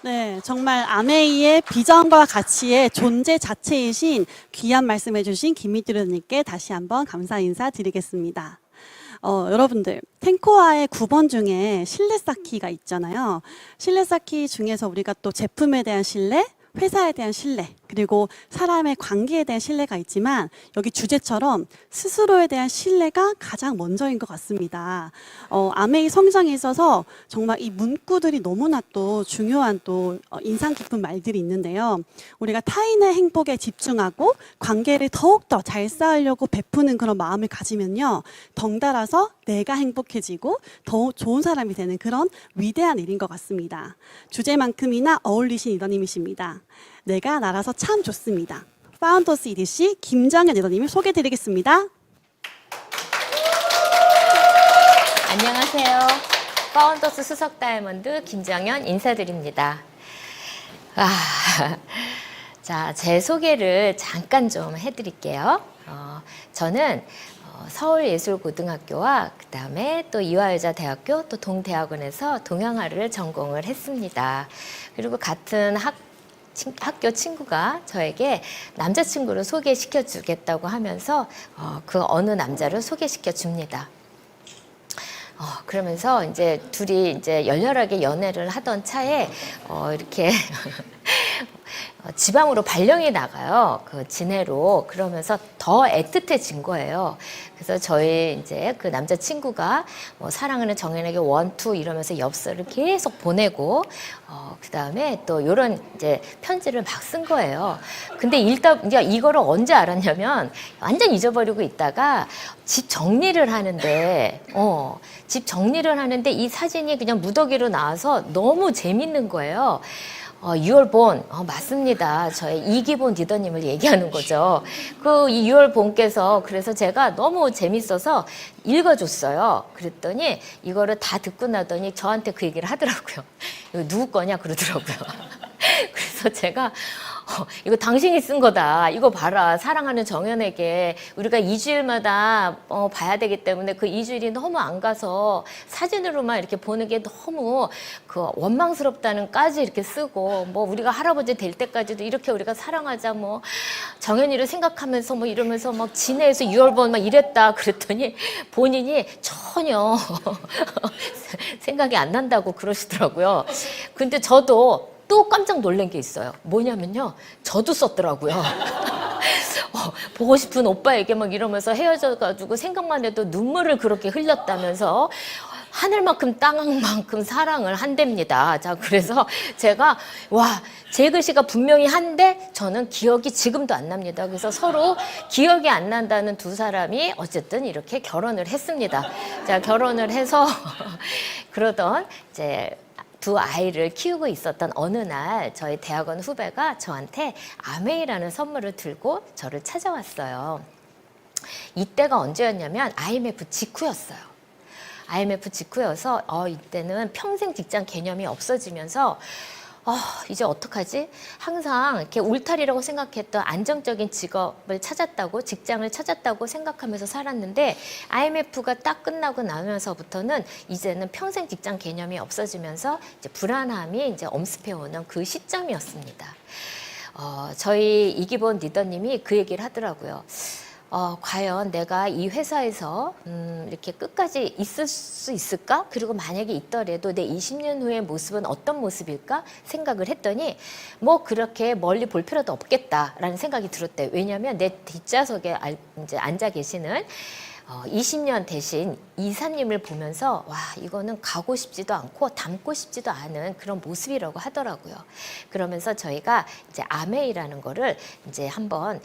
네, 정말 아메이의 비전과 가치의 존재 자체이신 귀한 말씀해주신 김미주 대표님께 다시 한번 감사 인사 드리겠습니다. 여러분들, 탱코아의 9번 중에 신뢰 쌓기가 있잖아요. 신뢰 쌓기 중에서 우리가 또 제품에 대한 신뢰, 회사에 대한 신뢰, 그리고 사람의 관계에 대한 신뢰가 있지만 여기 주제처럼 스스로에 대한 신뢰가 가장 먼저인 것 같습니다. 아메이 성장에 있어서 정말 이 문구들이 너무나 또 중요한 또 인상 깊은 말들이 있는데요. 우리가 타인의 행복에 집중하고 관계를 더욱더 잘 쌓으려고 베푸는 그런 마음을 가지면요. 덩달아서 내가 행복해지고 더 좋은 사람이 되는 그런 위대한 일인 것 같습니다. 주제만큼이나 어울리신 리더님이십니다. 내가 나라서 참 좋습니다. 파운더스 EDC 김정현 리더님을 소개해드리겠습니다. 안녕하세요. 파운더스 수석 다이아몬드 김정현 인사드립니다. 자, 제 소개를 잠깐 좀 해드릴게요. 저는 서울예술고등학교와 그 다음에 또 이화여자대학교 또 동대학원에서 동양화를 전공을 했습니다. 그리고 같은 학교 친구가 저에게 남자친구를 소개시켜 주겠다고 하면서 그 어느 남자를 소개시켜 줍니다. 그러면서 이제 둘이 이제 열렬하게 연애를 하던 차에 이렇게 지방으로 발령이 나가요. 그 진해로. 그러면서 더 애틋해진 거예요. 그래서 저희 이제 그 남자친구가 뭐 사랑하는 정연에게 원투 이러면서 엽서를 계속 보내고 그 다음에 또 요런 이제 편지를 막 쓴 거예요. 근데 일단 이제 이거를 언제 알았냐면 완전 잊어버리고 있다가 집 정리를 하는데 집 정리를 하는데 이 사진이 그냥 무더기로 나와서 너무 재밌는 거예요. 6월 본, 맞습니다. 저의 이기본 리더님을 얘기하는 거죠. 이 6월 본께서 그래서 제가 너무 재밌어서 읽어줬어요. 그랬더니 이거를 다 듣고 나더니 저한테 그 얘기를 하더라고요. 이거 누구 거냐 그러더라고요. 그래서 제가 이거 당신이 쓴 거다. 이거 봐라. 사랑하는 정연에게 우리가 2주일마다 봐야 되기 때문에 그 2주일이 너무 안 가서 사진으로만 이렇게 보는 게 너무 그 원망스럽다는까지 이렇게 쓰고 뭐 우리가 할아버지 될 때까지도 이렇게 우리가 사랑하자 뭐 정연이를 생각하면서 뭐 이러면서 막 진해에서 6월번 막 이랬다 그랬더니 본인이 전혀 생각이 안 난다고 그러시더라고요. 근데 저도 또 깜짝 놀란 게 있어요. 뭐냐면요. 저도 썼더라고요. 보고 싶은 오빠에게 막 이러면서 헤어져가지고 생각만 해도 눈물을 그렇게 흘렸다면서 하늘만큼 땅만큼 사랑을 한답니다. 자, 그래서 제가 제 글씨가 분명히 한데 저는 기억이 지금도 안 납니다. 그래서 서로 기억이 안 난다는 두 사람이 어쨌든 이렇게 결혼을 했습니다. 자, 결혼을 해서 그러던 이제 두 아이를 키우고 있었던 어느 날 저희 대학원 후배가 저한테 아메이라는 선물을 들고 저를 찾아왔어요. 이때가 언제였냐면 IMF 직후였어요. IMF 직후여서 이때는 평생 직장 개념이 없어지면서 이제 어떡하지? 항상 이렇게 울타리라고 생각했던 안정적인 직업을 찾았다고, 직장을 찾았다고 생각하면서 살았는데 IMF가 딱 끝나고 나면서부터는 이제는 평생 직장 개념이 없어지면서 이제 불안함이 이제 엄습해오는 그 시점이었습니다. 저희 이기본 리더님이 그 얘기를 하더라고요. 과연 내가 이 회사에서 이렇게 끝까지 있을 수 있을까? 그리고 만약에 있더라도 내 20년 후의 모습은 어떤 모습일까? 생각을 했더니 뭐 그렇게 멀리 볼 필요도 없겠다라는 생각이 들었대요. 왜냐하면 내 뒷좌석에 이제 앉아 계시는 20년 대신 이사님을 보면서 이거는 가고 싶지도 않고 닮고 싶지도 않은 그런 모습이라고 하더라고요. 그러면서 저희가 이제 아메이라는 거를 이제 한번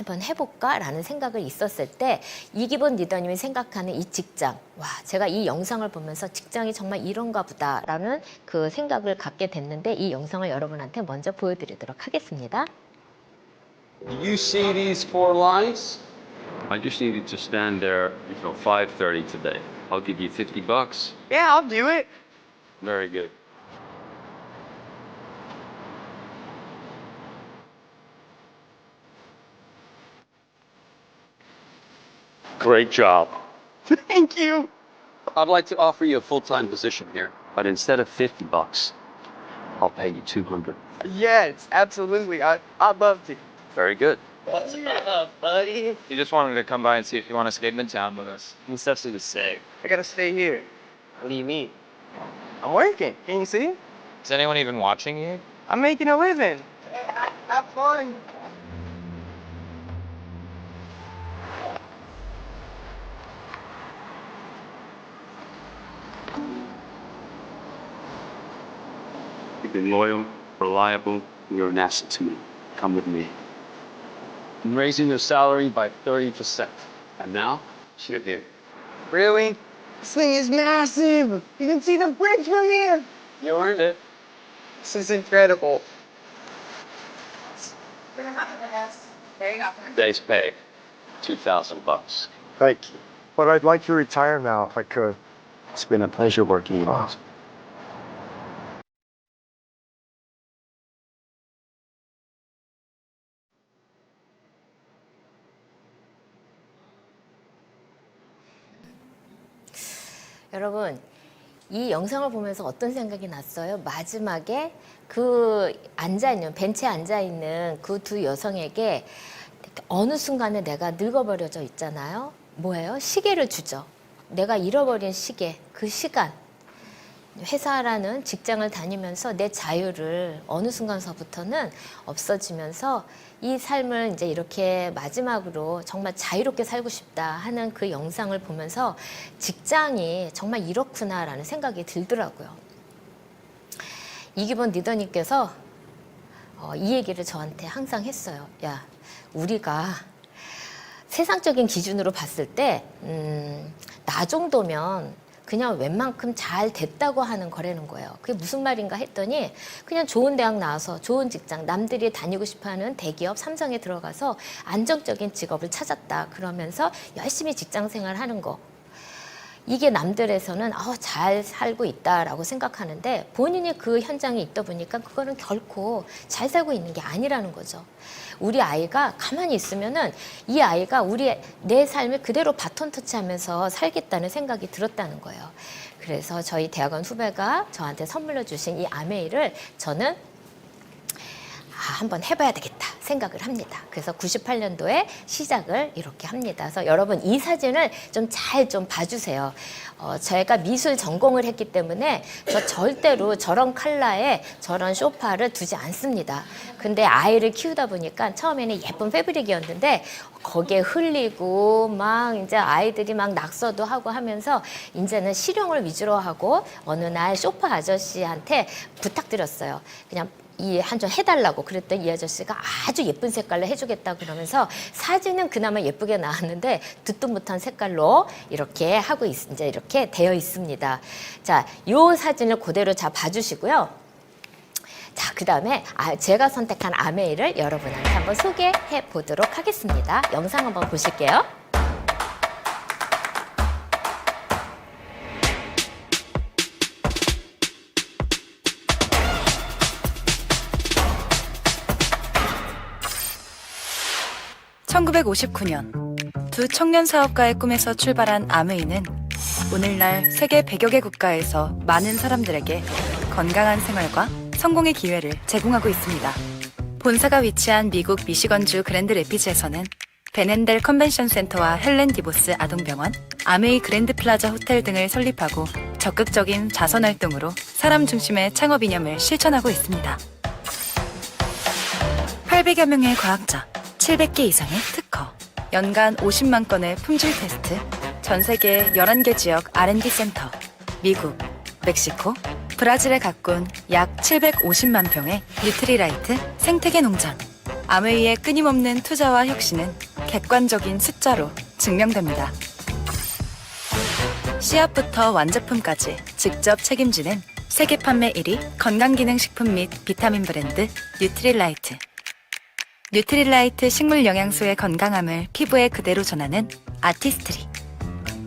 해볼까라는 생각을 있었을 때 이기본 리더님이 생각하는 이 직장, 제가 이 영상을 보면서 직장이 정말 이런가 보다라는 그 생각을 갖게 됐는데 이 영상을 여러분한테 먼저 보여드리도록 하겠습니다. Do you see these 4 lines? I just needed to stand there until 5:30 today. I'll give you $50. Yeah, I'll do it. Very good. Great job. Thank you. I'd like to offer you a full-time position here. But instead of $50, I'll pay you 200. Yes, absolutely. I'd love to. Very good. What's up, buddy? He just wanted to come by and see if you want to stay in Midtown with us. What's up to say? I gotta stay here. What do you mean? I'm working. Can you see? Is anyone even watching you? I'm making a living. Have fun. You've been loyal, reliable, and you're an asset to me. Come with me. I'm raising your salary by 30%. And now, sit here. Really? This thing is massive. You can see the bridge from here. You earned it. This is incredible. Today's pay, $2,000. Thank you. But I'd like to retire now if I could. It's been a pleasure working with you. 여러분, 이 영상을 보면서 어떤 생각이 났어요? 마지막에 그 앉아있는, 벤치에 앉아있는 그 두 여성에게 어느 순간에 내가 늙어버려져 있잖아요. 뭐예요? 시계를 주죠. 내가 잃어버린 시계, 그 시간. 회사라는 직장을 다니면서 내 자유를 어느 순간서부터는 없어지면서 이 삶을 이제 이렇게 마지막으로 정말 자유롭게 살고 싶다 하는 그 영상을 보면서 직장이 정말 이렇구나라는 생각이 들더라고요. 이기본 리더님께서 이 얘기를 저한테 항상 했어요. 야, 우리가 세상적인 기준으로 봤을 때, 나 정도면 그냥 웬만큼 잘 됐다고 하는 거라는 거예요. 그게 무슨 말인가 했더니 그냥 좋은 대학 나와서 좋은 직장, 남들이 다니고 싶어하는 대기업 삼성에 들어가서 안정적인 직업을 찾았다. 그러면서 열심히 직장 생활하는 거. 이게 남들에서는 잘 살고 있다라고 생각하는데 본인이 그 현장에 있다 보니까 그거는 결코 잘 살고 있는 게 아니라는 거죠. 우리 아이가 가만히 있으면은 이 아이가 내 삶을 그대로 바톤 터치하면서 살겠다는 생각이 들었다는 거예요. 그래서 저희 대학원 후배가 저한테 선물로 주신 이 아메이를 저는 한번 해봐야 되겠다 생각을 합니다. 그래서 98년도에 시작을 이렇게 합니다. 그래서 여러분 이 사진을 좀 잘 좀 봐주세요. 제가 미술 전공을 했기 때문에 저 절대로 저런 컬러에 저런 소파를 두지 않습니다. 근데 아이를 키우다 보니까 처음에는 예쁜 패브릭이었는데 거기에 흘리고 막 이제 아이들이 막 낙서도 하고 하면서 이제는 실용을 위주로 하고 어느 날 소파 아저씨한테 부탁드렸어요. 그냥 이 한 점 해달라고 그랬더니 이 아저씨가 아주 예쁜 색깔로 해주겠다 그러면서 사진은 그나마 예쁘게 나왔는데 듣도 못한 색깔로 이렇게 하고 이제 이렇게 되어 있습니다. 자, 요 사진을 그대로 봐주시고요. 자, 그 다음에 제가 선택한 아메이를 여러분한테 한번 소개해 보도록 하겠습니다. 영상 한번 보실게요. (1959년) 두 청년 사업가의 꿈에서 출발한 아메이는 오늘날 세계 100여 개 국가에서 많은 사람들에게 건강한 생활과 성공의 기회를 제공하고 있습니다. 본사가 위치한 미국 미시건주 그랜드 레피즈에서는 베넨델 컨벤션 센터와 헬렌 디보스 아동병원, 아메이 그랜드 플라자 호텔 등을 설립하고 적극적인 자선 활동으로 사람 중심의 창업 이념을 실천하고 있습니다. 800여 명의 과학자, 700개 이상의 특허, 연간 50만 건의 품질 테스트, 전 세계 11개 지역 R&D 센터, 미국, 멕시코, 브라질에 가꾼 약 750만 평의 뉴트리라이트 생태계 농장. 아메이의 끊임없는 투자와 혁신은 객관적인 숫자로 증명됩니다. 씨앗부터 완제품까지 직접 책임지는 세계 판매 1위 건강기능식품 및 비타민 브랜드 뉴트리라이트. 뉴트리라이트 식물 영양소의 건강함을 피부에 그대로 전하는 아티스트리.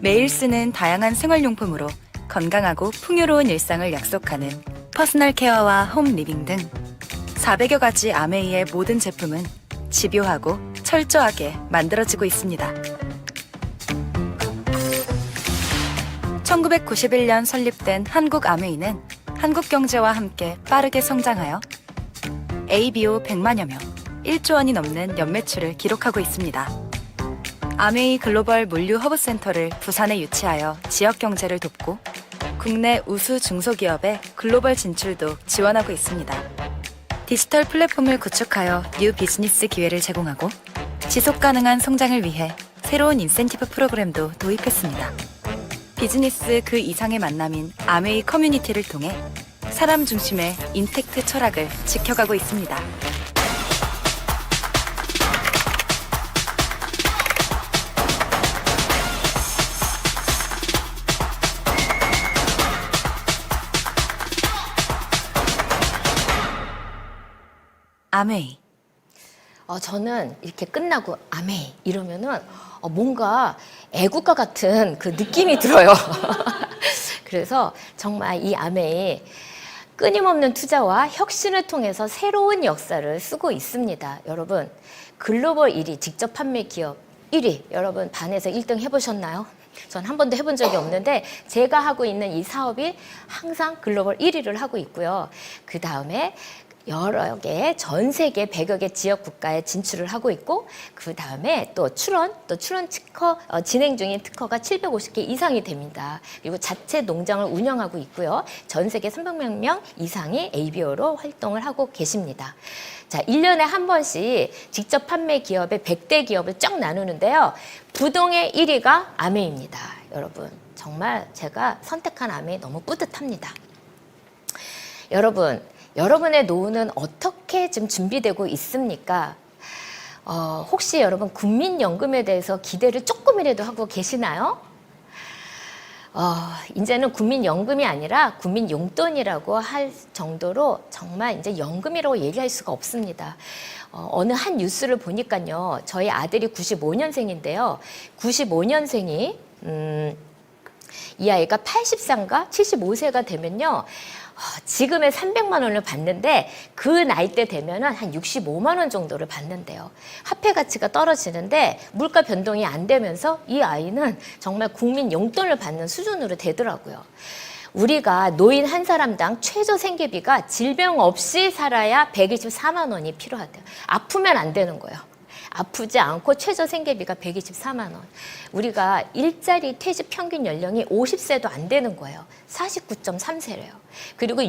매일 쓰는 다양한 생활용품으로 건강하고 풍요로운 일상을 약속하는 퍼스널 케어와 홈 리빙 등 400여 가지 아메이의 모든 제품은 집요하고 철저하게 만들어지고 있습니다. 1991년 설립된 한국 아메이는 한국 경제와 함께 빠르게 성장하여 ABO 100만여 명, 1조 원이 넘는 연매출을 기록하고 있습니다. 아메이 글로벌 물류 허브센터를 부산에 유치하여 지역 경제를 돕고 국내 우수 중소기업의 글로벌 진출도 지원하고 있습니다. 디지털 플랫폼을 구축하여 뉴 비즈니스 기회를 제공하고 지속 가능한 성장을 위해 새로운 인센티브 프로그램도 도입했습니다. 비즈니스 그 이상의 만남인 아메이 커뮤니티를 통해 사람 중심의 인텍트 철학을 지켜가고 있습니다. 아메이. 저는 이렇게 끝나고 아메이 이러면은 뭔가 애국가 같은 그 느낌이 들어요. 그래서 정말 이 아메이 끊임없는 투자와 혁신을 통해서 새로운 역사를 쓰고 있습니다. 여러분, 글로벌 1위, 직접 판매 기업 1위, 여러분 반에서 1등 해보셨나요? 전 한 번도 해본 적이 없는데 제가 하고 있는 이 사업이 항상 글로벌 1위를 하고 있고요. 그 다음에 여러 개, 전 세계 100여 개 지역 국가에 진출을 하고 있고, 그 다음에 또 출원 특허, 진행 중인 특허가 750개 이상이 됩니다. 그리고 자체 농장을 운영하고 있고요. 전 세계 300만 명 이상이 ABO로 활동을 하고 계십니다. 자, 1년에 한 번씩 직접 판매 기업의 100대 기업을 쫙 나누는데요. 부동의 1위가 아메이입니다. 여러분, 정말 제가 선택한 아메이 너무 뿌듯합니다. 여러분의 노후는 어떻게 지금 준비되고 있습니까? 혹시 여러분 국민연금에 대해서 기대를 조금이라도 하고 계시나요? 이제는 국민연금이 아니라 국민용돈이라고 할 정도로 정말 이제 연금이라고 얘기할 수가 없습니다. 어느 한 뉴스를 보니까요, 저희 아들이 95년생인데요. 95년생이 이 아이가 83가 75세가 되면요, 지금의 300만 원을 받는데 그 나이대 되면은 한 65만 원 정도를 받는데요. 화폐 가치가 떨어지는데 물가 변동이 안 되면서 이 아이는 정말 국민 용돈을 받는 수준으로 되더라고요. 우리가 노인 한 사람당 최저 생계비가 질병 없이 살아야 124만 원이 필요하대요. 아프면 안 되는 거예요. 아프지 않고 최저 생계비가 124만 원. 우리가 일자리 퇴직 평균 연령이 50세도 안 되는 거예요. 49.3세래요. 그리고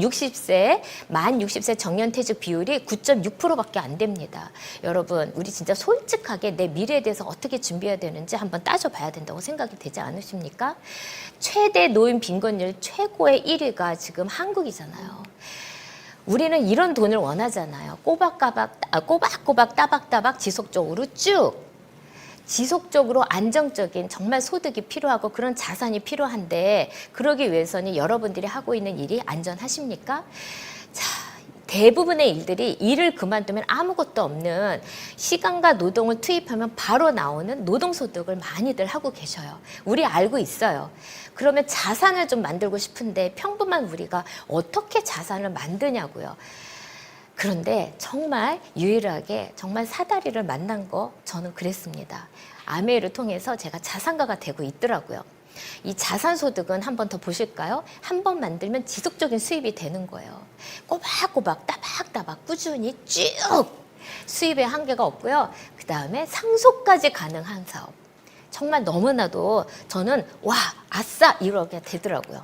만 60세 정년 퇴직 비율이 9.6%밖에 안 됩니다. 여러분, 우리 진짜 솔직하게 내 미래에 대해서 어떻게 준비해야 되는지 한번 따져봐야 된다고 생각이 되지 않으십니까? 최대 노인 빈곤율 최고의 1위가 지금 한국이잖아요. 우리는 이런 돈을 원하잖아요. 꼬박꼬박 따박따박 지속적으로 지속적으로 안정적인 정말 소득이 필요하고 그런 자산이 필요한데, 그러기 위해서는 여러분들이 하고 있는 일이 안전하십니까? 자, 대부분의 일들이 일을 그만두면 아무것도 없는, 시간과 노동을 투입하면 바로 나오는 노동소득을 많이들 하고 계셔요. 우리 알고 있어요. 그러면 자산을 좀 만들고 싶은데 평범한 우리가 어떻게 자산을 만드냐고요. 그런데 정말 유일하게 정말 사다리를 만난 거 저는 그랬습니다. 아메이를 통해서 제가 자산가가 되고 있더라고요. 이 자산소득은 한 번 더 보실까요? 한 번 만들면 지속적인 수입이 되는 거예요. 꼬박꼬박 따박따박 꾸준히 쭉 수입의 한계가 없고요. 그 다음에 상속까지 가능한 사업. 정말 너무나도 저는 와, 아싸 이렇게 되더라고요.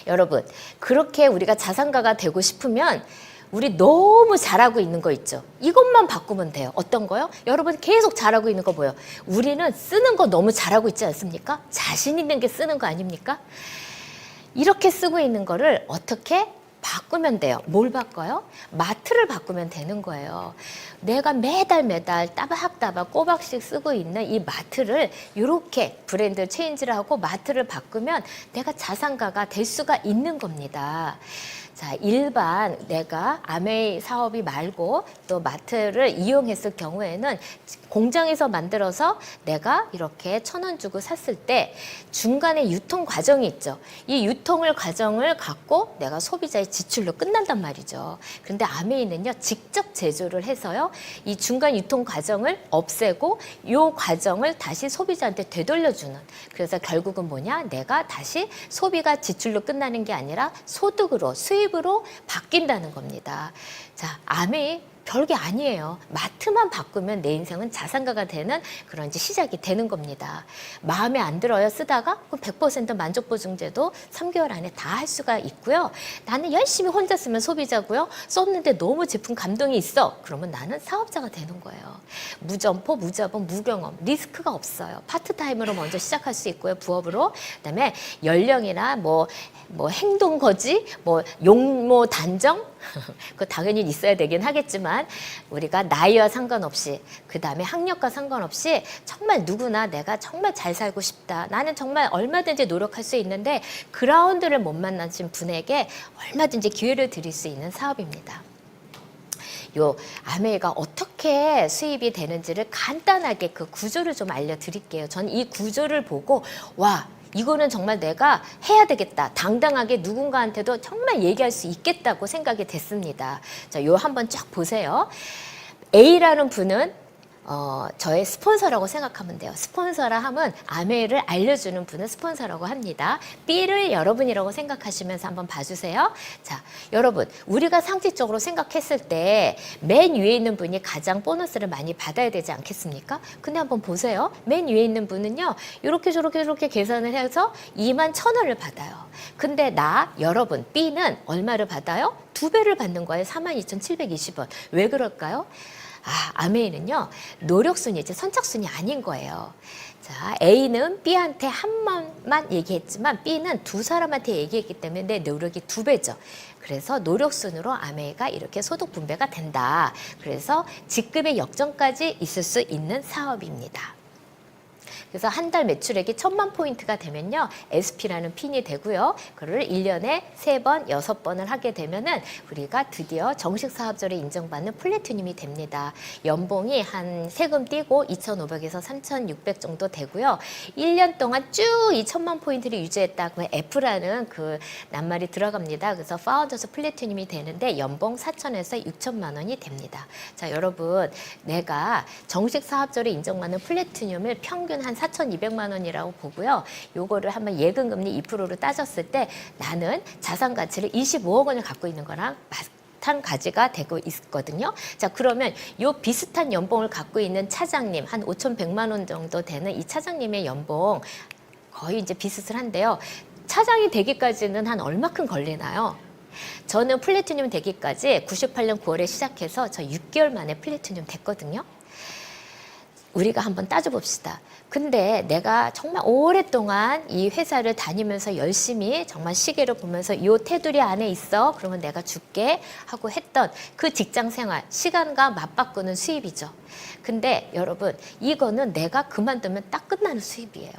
여러분, 그렇게 우리가 자산가가 되고 싶으면 우리 너무 잘하고 있는 거 있죠? 이것만 바꾸면 돼요. 어떤 거요? 여러분 계속 잘하고 있는 거 뭐예요? 우리는 쓰는 거 너무 잘하고 있지 않습니까? 자신 있는 게 쓰는 거 아닙니까? 이렇게 쓰고 있는 거를 어떻게 바꾸면 돼요? 뭘 바꿔요? 마트를 바꾸면 되는 거예요. 내가 매달 따박따박 꼬박씩 쓰고 있는 이 마트를 이렇게 브랜드 체인지를 하고 마트를 바꾸면 내가 자산가가 될 수가 있는 겁니다. 자, 일반 내가 아메이 사업이 말고 또 마트를 이용했을 경우에는 공장에서 만들어서 내가 이렇게 1,000원 주고 샀을 때 중간에 유통 과정이 있죠. 이 유통을 과정을 갖고 내가 소비자의 지출로 끝난단 말이죠. 그런데 아메이는요, 직접 제조를 해서요, 이 중간 유통 과정을 없애고 이 과정을 다시 소비자한테 되돌려주는. 그래서 결국은 뭐냐? 내가 다시 소비가 지출로 끝나는 게 아니라 소득으로, 수입으로 바뀐다는 겁니다. 자, 아메이 별게 아니에요. 마트만 바꾸면 내 인생은 자산가가 되는 그런 이제 시작이 되는 겁니다. 마음에 안 들어요, 쓰다가? 그럼 100% 만족보증제도 3개월 안에 다 할 수가 있고요. 나는 열심히 혼자 쓰면 소비자고요. 썼는데 너무 제품 감동이 있어. 그러면 나는 사업자가 되는 거예요. 무점포, 무자본, 무경험, 리스크가 없어요. 파트타임으로 먼저 시작할 수 있고요, 부업으로. 그다음에 연령이나 뭐 행동거지, 뭐 용모 단정, 그거 당연히 있어야 되긴 하겠지만 우리가 나이와 상관없이, 그 다음에 학력과 상관없이 정말 누구나 내가 정말 잘 살고 싶다, 나는 정말 얼마든지 노력할 수 있는데 그라운드를 못 만나신 분에게 얼마든지 기회를 드릴 수 있는 사업입니다. 요 아메이가 어떻게 수입이 되는지를 간단하게 그 구조를 좀 알려드릴게요. 전 이 구조를 보고 와, 이거는 정말 내가 해야 되겠다, 당당하게 누군가한테도 정말 얘기할 수 있겠다고 생각이 됐습니다. 자, 요 한번 쫙 보세요. A라는 분은 저의 스폰서라고 생각하면 돼요. 스폰서라 하면 아메이를 알려주는 분은 스폰서라고 합니다. B를 여러분이라고 생각하시면서 한번 봐주세요. 자, 여러분, 우리가 상식적으로 생각했을 때 맨 위에 있는 분이 가장 보너스를 많이 받아야 되지 않겠습니까? 근데 한번 보세요. 맨 위에 있는 분은요, 이렇게 저렇게 계산을 해서 21,000원을 받아요. 근데 여러분, B는 얼마를 받아요? 2배를 받는 거예요. 42,720원. 왜 그럴까요? 아메이는요, 노력순위지 선착순위 아닌 거예요. 자, A는 B한테 한 번만 얘기했지만 B는 2사람한테 얘기했기 때문에 내 노력이 2배죠. 그래서 노력순으로 아메이가 이렇게 소득 분배가 된다. 그래서 직급의 역전까지 있을 수 있는 사업입니다. 그래서 한 달 매출액이 1,000만 포인트가 되면요, SP라는 핀이 되고요. 그걸 1년에 3번, 6번을 하게 되면은 우리가 드디어 정식 사업자로 인정받는 플래티늄이 됩니다. 연봉이 한 세금 떼고 2,500에서 3,600 정도 되고요. 1년 동안 쭉 이 1,000만 포인트를 유지했다. 그러면 F라는 그 낱말이 들어갑니다. 그래서 파운더스 플래티늄이 되는데 연봉 4,000에서 6,000만 원이 됩니다. 자, 여러분, 내가 정식 사업자로 인정받는 플래티늄을 평균 한 4,200만 원이라고 보고요. 요거를 한번 예금금리 2%로 따졌을 때 나는 자산 가치를 25억 원을 갖고 있는 거랑 비슷한 가지가 되고 있거든요. 자, 그러면 요 비슷한 연봉을 갖고 있는 차장님, 한 5,100만 원 정도 되는 이 차장님의 연봉 거의 이제 비슷을 한데요. 차장이 되기까지는 한 얼마큼 걸리나요? 저는 플래티늄 되기까지 98년 9월에 시작해서 저 6개월 만에 플래티늄 됐거든요. 우리가 한번 따져봅시다. 근데 내가 정말 오랫동안 이 회사를 다니면서 열심히 정말 시계를 보면서 이 테두리 안에 있어, 그러면 내가 줄게 하고 했던 그 직장 생활, 시간과 맞바꾸는 수입이죠. 근데 여러분, 이거는 내가 그만두면 딱 끝나는 수입이에요.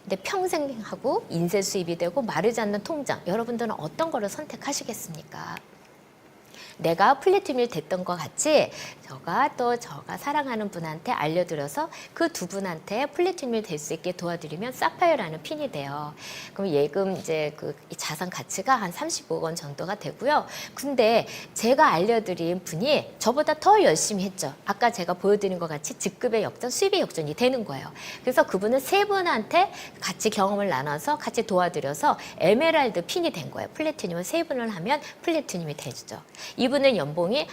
근데 평생 하고 인쇄 수입이 되고 마르지 않는 통장, 여러분들은 어떤 거를 선택하시겠습니까? 내가 플래티늄이 됐던 것 같이 제가 사랑하는 분한테 알려드려서 그 두 분한테 플래티늄이 될 수 있게 도와드리면 사파이어라는 핀이 돼요. 그럼 예금 이제 그 자산 가치가 한 35억 원 정도가 되고요. 근데 제가 알려드린 분이 저보다 더 열심히 했죠. 아까 제가 보여드린 것 같이 직급의 역전, 수입의 역전이 되는 거예요. 그래서 그분은 세 분한테 같이 경험을 나눠서 같이 도와드려서 에메랄드 핀이 된 거예요. 플래티늄을 세 분을 하면 플래티늄이 되죠. 이분은 연봉이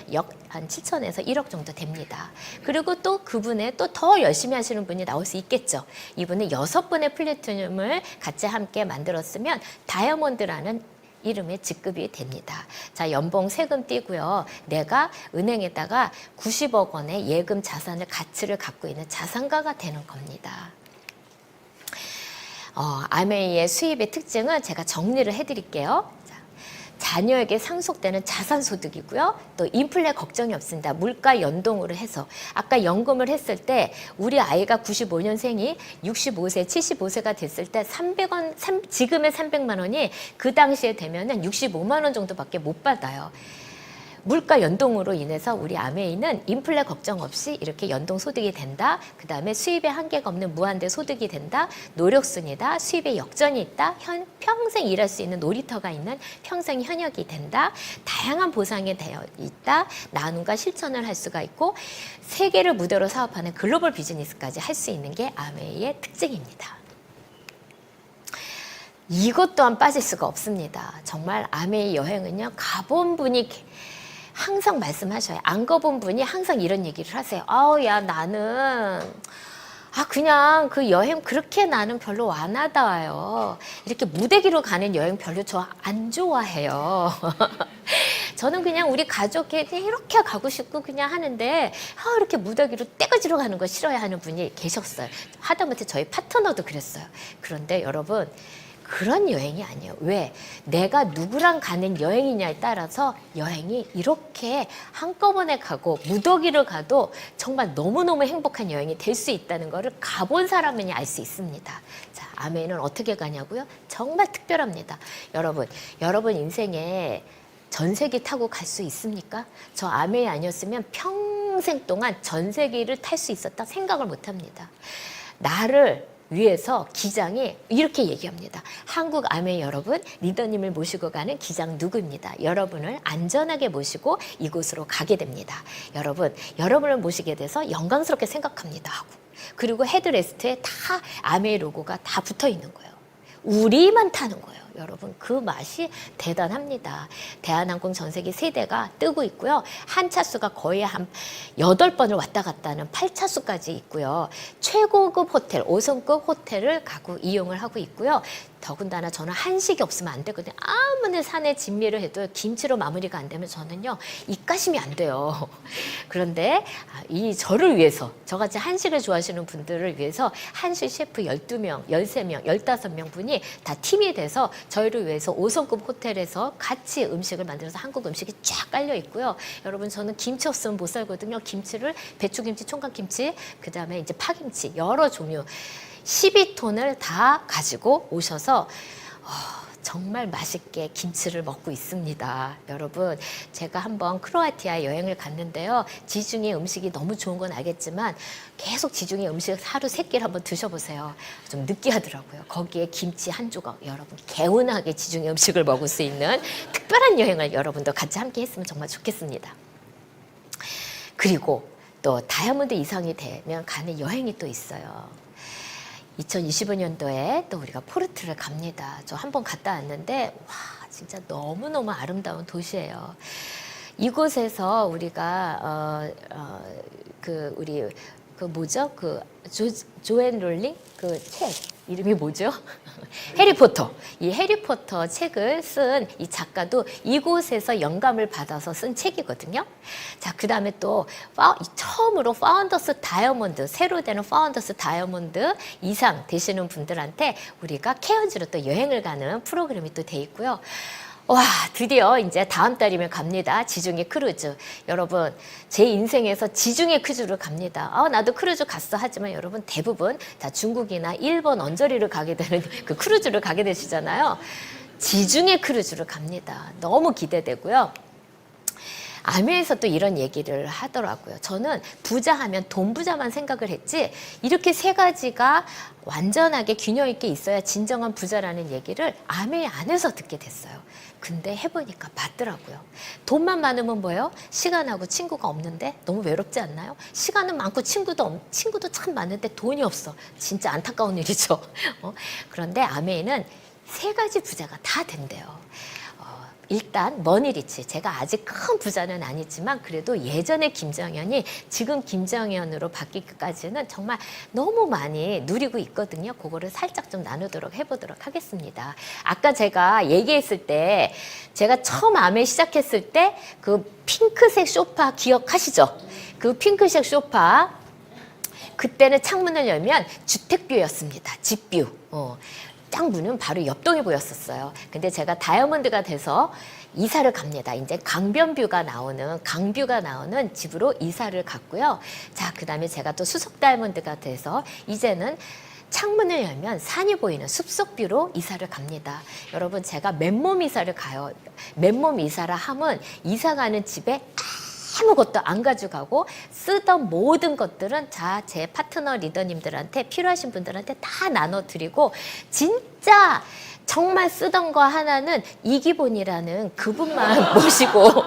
한 7천에서 1억 정도 됩니다. 그리고 또 그분의 또 더 열심히 하시는 분이 나올 수 있겠죠. 이분은 6분의 플래티늄을 같이 함께 만들었으면 다이아몬드라는 이름의 직급이 됩니다. 자, 연봉 세금 떼고요. 내가 은행에다가 90억 원의 예금 자산을 가치를 갖고 있는 자산가가 되는 겁니다. 아메이의 수입의 특징은 제가 정리를 해드릴게요. 자녀에게 상속되는 자산소득이고요. 또 인플레 걱정이 없습니다. 물가 연동으로 해서 아까 연금을 했을 때 우리 아이가 95년생이 65세, 75세가 됐을 때 300원, 지금의 300만 원이 그 당시에 되면은 65만 원 정도밖에 못 받아요. 물가 연동으로 인해서 우리 아메이는 인플레 걱정 없이 이렇게 연동 소득이 된다. 그 다음에 수입에 한계가 없는 무한대 소득이 된다. 노력순이다. 수입에 역전이 있다. 평생 일할 수 있는 놀이터가 있는 평생 현역이 된다. 다양한 보상이 되어 있다. 나눔과 실천을 할 수가 있고 세계를 무대로 사업하는 글로벌 비즈니스까지 할 수 있는 게 아메이의 특징입니다. 이것 또한 빠질 수가 없습니다. 정말 아메이 여행은요. 가본 분이 항상 말씀하셔요. 안 가본 분이 항상 이런 얘기를 하세요. 야 나는 그냥 그 여행 그렇게 나는 별로 안 하다 와요. 이렇게 무대기로 가는 여행 별로 저 안 좋아해요. 저는 그냥 우리 가족이 이렇게 가고 싶고 그냥 하는데 이렇게 무더기로 떼거지로 가는 거 싫어야 하는 분이 계셨어요. 하다못해 저희 파트너도 그랬어요. 그런데 여러분 그런 여행이 아니에요. 왜? 내가 누구랑 가는 여행이냐에 따라서 여행이 이렇게 한꺼번에 가고 무더기를 가도 정말 너무너무 행복한 여행이 될 수 있다는 거를 가본 사람만이 알 수 있습니다. 자, 아메이는 어떻게 가냐고요? 정말 특별합니다. 여러분 인생에 전세기 타고 갈 수 있습니까? 저 아메이 아니었으면 평생 동안 전세기를 탈 수 있었다 생각을 못 합니다. 나를 위해서 기장이 이렇게 얘기합니다. 한국 아메이 여러분, 리더님을 모시고 가는 기장 누구입니다. 여러분을 안전하게 모시고 이곳으로 가게 됩니다. 여러분을 모시게 돼서 영광스럽게 생각합니다 하고 그리고 헤드레스트에 다 아메이 로고가 다 붙어 있는 거예요. 우리만 타는 거예요. 여러분 그 맛이 대단합니다. 대한항공 전세기 3대가 뜨고 있고요. 한 차수가 거의 한 8번을 왔다 갔다 하는 8차수까지 있고요. 최고급 호텔, 5성급 호텔을 가고 이용을 하고 있고요. 더군다나 저는 한식이 없으면 안 되거든요. 아무리 산에 진미를 해도 김치로 마무리가 안 되면 저는요 입가심이 안 돼요. 그런데 이 저를 위해서 저같이 한식을 좋아하시는 분들을 위해서 한식 셰프 12명, 13명, 15명 분이 다 팀이 돼서 저희를 위해서 5성급 호텔에서 같이 음식을 만들어서 한국 음식이 쫙 깔려 있고요. 여러분 저는 김치 없으면 못 살거든요. 김치를 배추김치, 총각김치, 그 다음에 이제 파김치 여러 종류 12톤을 다 가지고 오셔서 정말 맛있게 김치를 먹고 있습니다. 여러분 제가 한번 크로아티아 여행을 갔는데요. 지중해 음식이 너무 좋은 건 알겠지만 계속 지중해 음식 하루 3끼를 한번 드셔보세요. 좀 느끼하더라고요. 거기에 김치 한 조각 여러분 개운하게 지중해 음식을 먹을 수 있는 특별한 여행을 여러분도 같이 함께 했으면 정말 좋겠습니다. 그리고 또 다이아몬드 이상이 되면 가는 여행이 또 있어요. 2025년도에 또 우리가 포르투를 갑니다. 저 한 번 갔다 왔는데 와 진짜 너무너무 아름다운 도시예요. 이곳에서 우리가 조앤 롤링 그 책 이름이 뭐죠? 해리포터. 이 해리포터 책을 쓴 이 작가도 이곳에서 영감을 받아서 쓴 책이거든요. 자, 그 다음에 또 처음으로 파운더스 다이아몬드, 새로 되는 파운더스 다이아몬드 이상 되시는 분들한테 우리가 케언즈로 또 여행을 가는 프로그램이 또 돼 있고요. 와, 드디어 이제 다음 달이면 갑니다. 지중해 크루즈. 여러분, 제 인생에서 지중해 크루즈를 갑니다. 나도 크루즈 갔어. 하지만 여러분 대부분 다 중국이나 일본 언저리를 가게 되는 그 크루즈를 가게 되시잖아요. 지중해 크루즈를 갑니다. 너무 기대되고요. 아메에서 또 이런 얘기를 하더라고요. 저는 부자 하면 돈 부자만 생각을 했지 이렇게 3가지가 완전하게 균형 있게 있어야 진정한 부자라는 얘기를 아메 안에서 듣게 됐어요. 근데 해보니까 맞더라고요. 돈만 많으면 뭐예요? 시간하고 친구가 없는데 너무 외롭지 않나요? 시간은 많고 친구도 참 많은데 돈이 없어. 진짜 안타까운 일이죠. 그런데 아메이는 3가지 부자가 다 된대요. 일단 머니리치, 제가 아직 큰 부자는 아니지만 그래도 예전에 김정현이 지금 김정현으로 바뀌기까지는 정말 너무 많이 누리고 있거든요. 그거를 살짝 좀 나누도록 해보도록 하겠습니다. 아까 제가 얘기했을 때 제가 처음 아메 시작했을 때 그 핑크색 소파 기억하시죠? 그 핑크색 소파 그때는 창문을 열면 주택뷰였습니다. 집뷰. 딱 문은 바로 옆동에 보였었어요. 근데 제가 다이아몬드가 돼서 이사를 갑니다. 이제 강변뷰가 나오는 집으로 이사를 갔고요. 자, 그 다음에 제가 또 수석 다이아몬드가 돼서 이제는 창문을 열면 산이 보이는 숲속뷰로 이사를 갑니다. 여러분, 제가 맨몸 이사를 가요. 맨몸 이사를 하면 이사 가는 집에 아무것도 안 가져가고 쓰던 모든 것들은 다 제 파트너 리더님들한테 필요하신 분들한테 다 나눠드리고 진짜 정말 쓰던 거 하나는 이기본이라는 그분만 모시고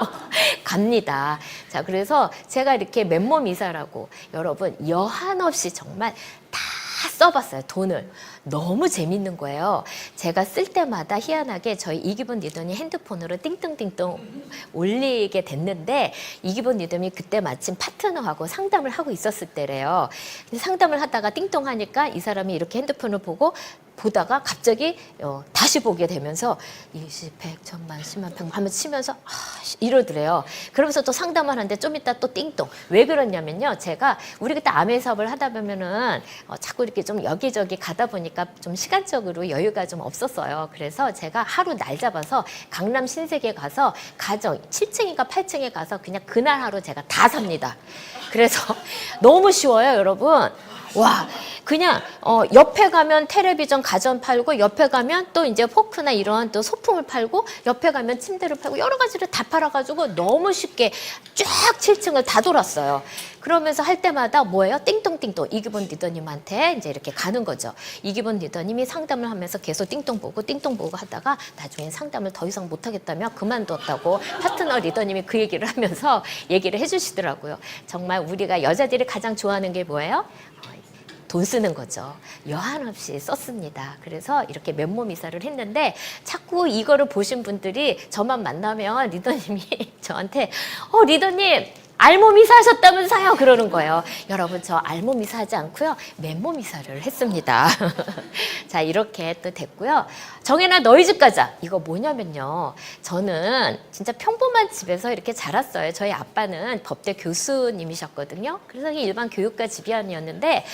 갑니다. 자, 그래서 제가 이렇게 맨몸 이사라고 여러분 여한 없이 정말 다 써봤어요. 돈을. 너무 재밌는 거예요. 제가 쓸 때마다 희한하게 저희 이기본 리더님 핸드폰으로 띵띵띵띵 올리게 됐는데 이기본 리더님이 그때 마침 파트너하고 상담을 하고 있었을 때래요. 상담을 하다가 띵동 하니까 이 사람이 이렇게 핸드폰을 보다가 갑자기 다시 보게 되면서 20, 100, 1000만, 10만, 100만 하면 치면서 이러더래요. 그러면서 또 상담을 하는데 좀 이따 또 띵동. 왜 그러냐면요. 제가 우리 그때 아메 사업을 하다 보면은 자꾸 이렇게 좀 여기저기 가다 보니까 좀 시간적으로 여유가 좀 없었어요. 그래서 제가 하루 날 잡아서 강남 신세계 가서 가정 7층인가 8층에 가서 그냥 그날 하루 제가 다 삽니다. 그래서 너무 쉬워요, 여러분. 와, 그냥 옆에 가면 텔레비전 가전 팔고 옆에 가면 또 이제 포크나 이런 또 소품을 팔고 옆에 가면 침대를 팔고 여러 가지를 다 팔아가지고 너무 쉽게 쫙 7층을 다 돌았어요. 그러면서 할 때마다 뭐예요? 띵동띵동 이기본 리더님한테 이제 이렇게 가는 거죠. 이기본 리더님이 상담을 하면서 계속 띵동 보고 하다가 나중에 상담을 더 이상 못하겠다며 그만뒀다고 파트너 리더님이 그 얘기를 하면서 얘기를 해주시더라고요. 정말 우리가 여자들이 가장 좋아하는 게 뭐예요? 돈 쓰는 거죠. 여한 없이 썼습니다. 그래서 이렇게 맨몸 이사를 했는데 자꾸 이거를 보신 분들이 저만 만나면 리더님이 저한테 리더님 알몸 이사하셨다면서요? 그러는 거예요. 여러분, 저 알몸 이사하지 않고요. 맨몸 이사를 했습니다. 자, 이렇게 또 됐고요. 정혜나 너희 집 가자. 이거 뭐냐면요. 저는 진짜 평범한 집에서 이렇게 자랐어요. 저희 아빠는 법대 교수님이셨거든요. 그래서 일반 교육과 집안이었는데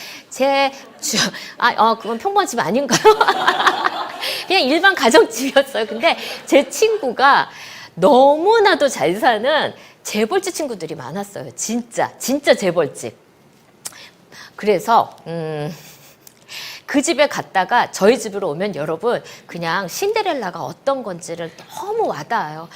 그건 평범한 집 아닌가요? 그냥 일반 가정집이었어요. 근데 제 친구가 너무나도 잘 사는 재벌집 친구들이 많았어요. 진짜 재벌집. 그래서 그 집에 갔다가 저희 집으로 오면 여러분 그냥 신데렐라가 어떤 건지를 너무 와닿아요.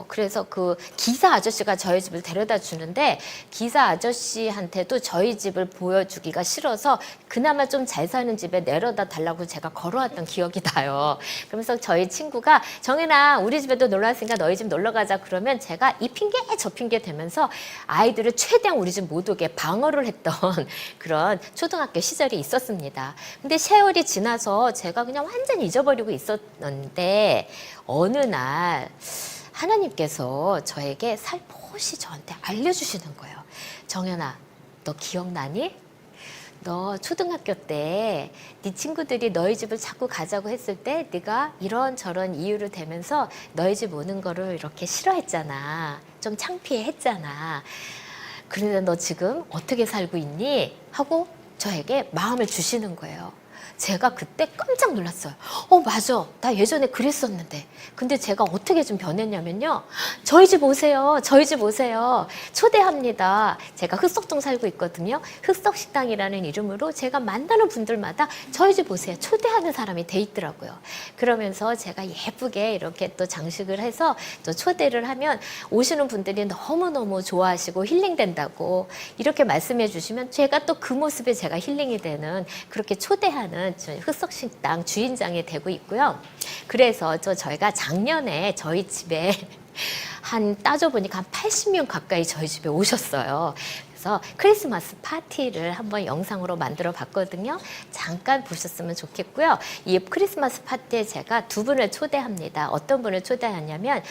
그래서 그 기사 아저씨가 저희 집을 데려다 주는데 기사 아저씨한테도 저희 집을 보여주기가 싫어서 그나마 좀 잘 사는 집에 내려다 달라고 제가 걸어왔던 기억이 나요. 그러면서 저희 친구가 정혜나 우리 집에도 놀러 왔으니까 너희 집 놀러 가자 그러면 제가 이 핑계 저 핑계 대면서 아이들을 최대한 우리 집 못 오게 방어를 했던 그런 초등학교 시절이 있었습니다. 근데 세월이 지나서 제가 그냥 완전히 잊어버리고 있었는데 어느 날 하나님께서 저에게 살포시 저한테 알려주시는 거예요. 정연아, 너 기억나니? 너 초등학교 때 네 친구들이 너희 집을 자꾸 가자고 했을 때 네가 이런저런 이유를 대면서 너희 집 오는 거를 이렇게 싫어했잖아. 좀 창피해했잖아. 그런데 너 지금 어떻게 살고 있니? 하고 저에게 마음을 주시는 거예요. 제가 그때 깜짝 놀랐어요. 맞아. 나 예전에 그랬었는데. 근데 제가 어떻게 좀 변했냐면요. 저희 집 오세요. 저희 집 오세요. 초대합니다. 제가 흑석동 살고 있거든요. 흑석식당이라는 이름으로 제가 만나는 분들마다 저희 집 오세요. 초대하는 사람이 돼 있더라고요. 그러면서 제가 예쁘게 이렇게 또 장식을 해서 또 초대를 하면 오시는 분들이 너무너무 좋아하시고 힐링된다고 이렇게 말씀해 주시면 제가 또 그 모습에 제가 힐링이 되는 그렇게 초대하는 흑석식당 주인장이 되고 있고요. 그래서 저희가 작년에 저희 집에 따져보니까 한 80명 가까이 저희 집에 오셨어요. 그래서 크리스마스 파티를 한번 영상으로 만들어 봤거든요. 잠깐 보셨으면 좋겠고요. 이 크리스마스 파티에 제가 두 분을 초대합니다. 어떤 분을 초대하냐면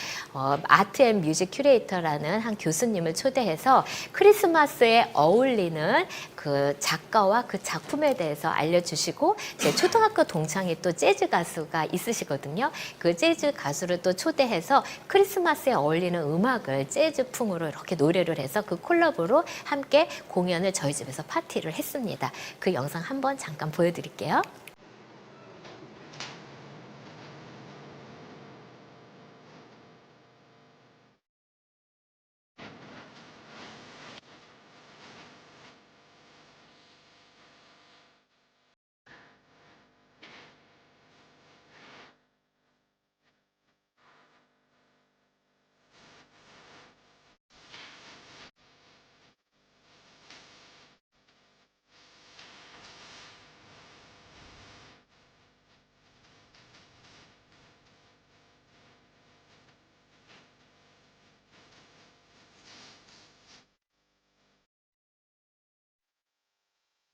아트 앤 뮤직 큐레이터라는 한 교수님을 초대해서 크리스마스에 어울리는 그 작가와 그 작품에 대해서 알려주시고 제 초등학교 동창이 또 재즈 가수가 있으시거든요. 그 재즈 가수를 또 초대해서 크리스마스에 어울리는 음악을 재즈풍으로 이렇게 노래를 해서 그 콜라보로 함께 공연을 저희 집에서 파티를 했습니다. 그 영상 한번 잠깐 보여드릴게요.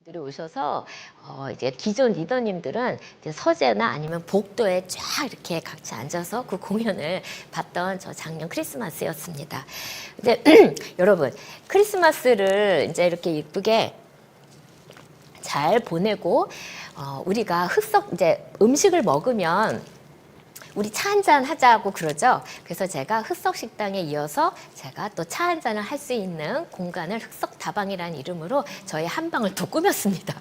들이 오셔서 이제 기존 리더님들은 이제 서재나 아니면 복도에 쫙 이렇게 같이 앉아서 그 공연을 봤던 저 작년 크리스마스였습니다. 근데 여러분 크리스마스를 이제 이렇게 이쁘게 잘 보내고 우리가 흑석 이제 음식을 먹으면 우리 차 한잔 하자고 그러죠. 그래서 제가 흑석 식당에 이어서 제가 또 차 한잔을 할 수 있는 공간을 흑석 다방이라는 이름으로 저희 한방을 또 꾸몄습니다.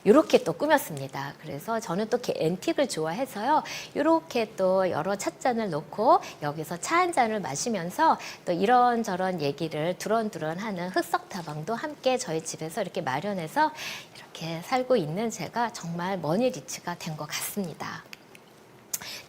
이렇게 또 꾸몄습니다. 그래서 저는 또 앤틱을 좋아해서요. 이렇게 또 여러 찻잔을 놓고 여기서 차 한잔을 마시면서 또 이런저런 얘기를 두런두런하는 흑석 다방도 함께 저희 집에서 이렇게 마련해서 이렇게 살고 있는 제가 정말 머니 리치가 된 것 같습니다.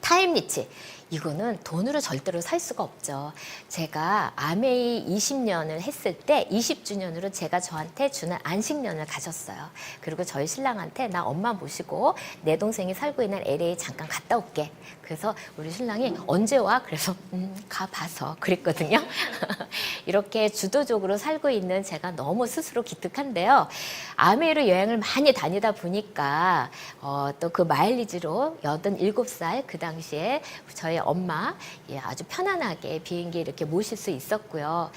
타임 리치. 이거는 돈으로 절대로 살 수가 없죠. 제가 아메이 20년을 했을 때 20주년으로 제가 저한테 주는 안식년을 가졌어요. 그리고 저희 신랑한테 나 엄마 모시고 내 동생이 살고 있는 LA 잠깐 갔다 올게. 그래서 우리 신랑이 언제 와? 그래서 가봐서 그랬거든요. 이렇게 주도적으로 살고 있는 제가 너무 스스로 기특한데요. 아메이로 여행을 많이 다니다 보니까 또 그 마일리지로 87살 그 당시에 저희 엄마 아주 편안하게 비행기에 이렇게 모실 수 있었고요.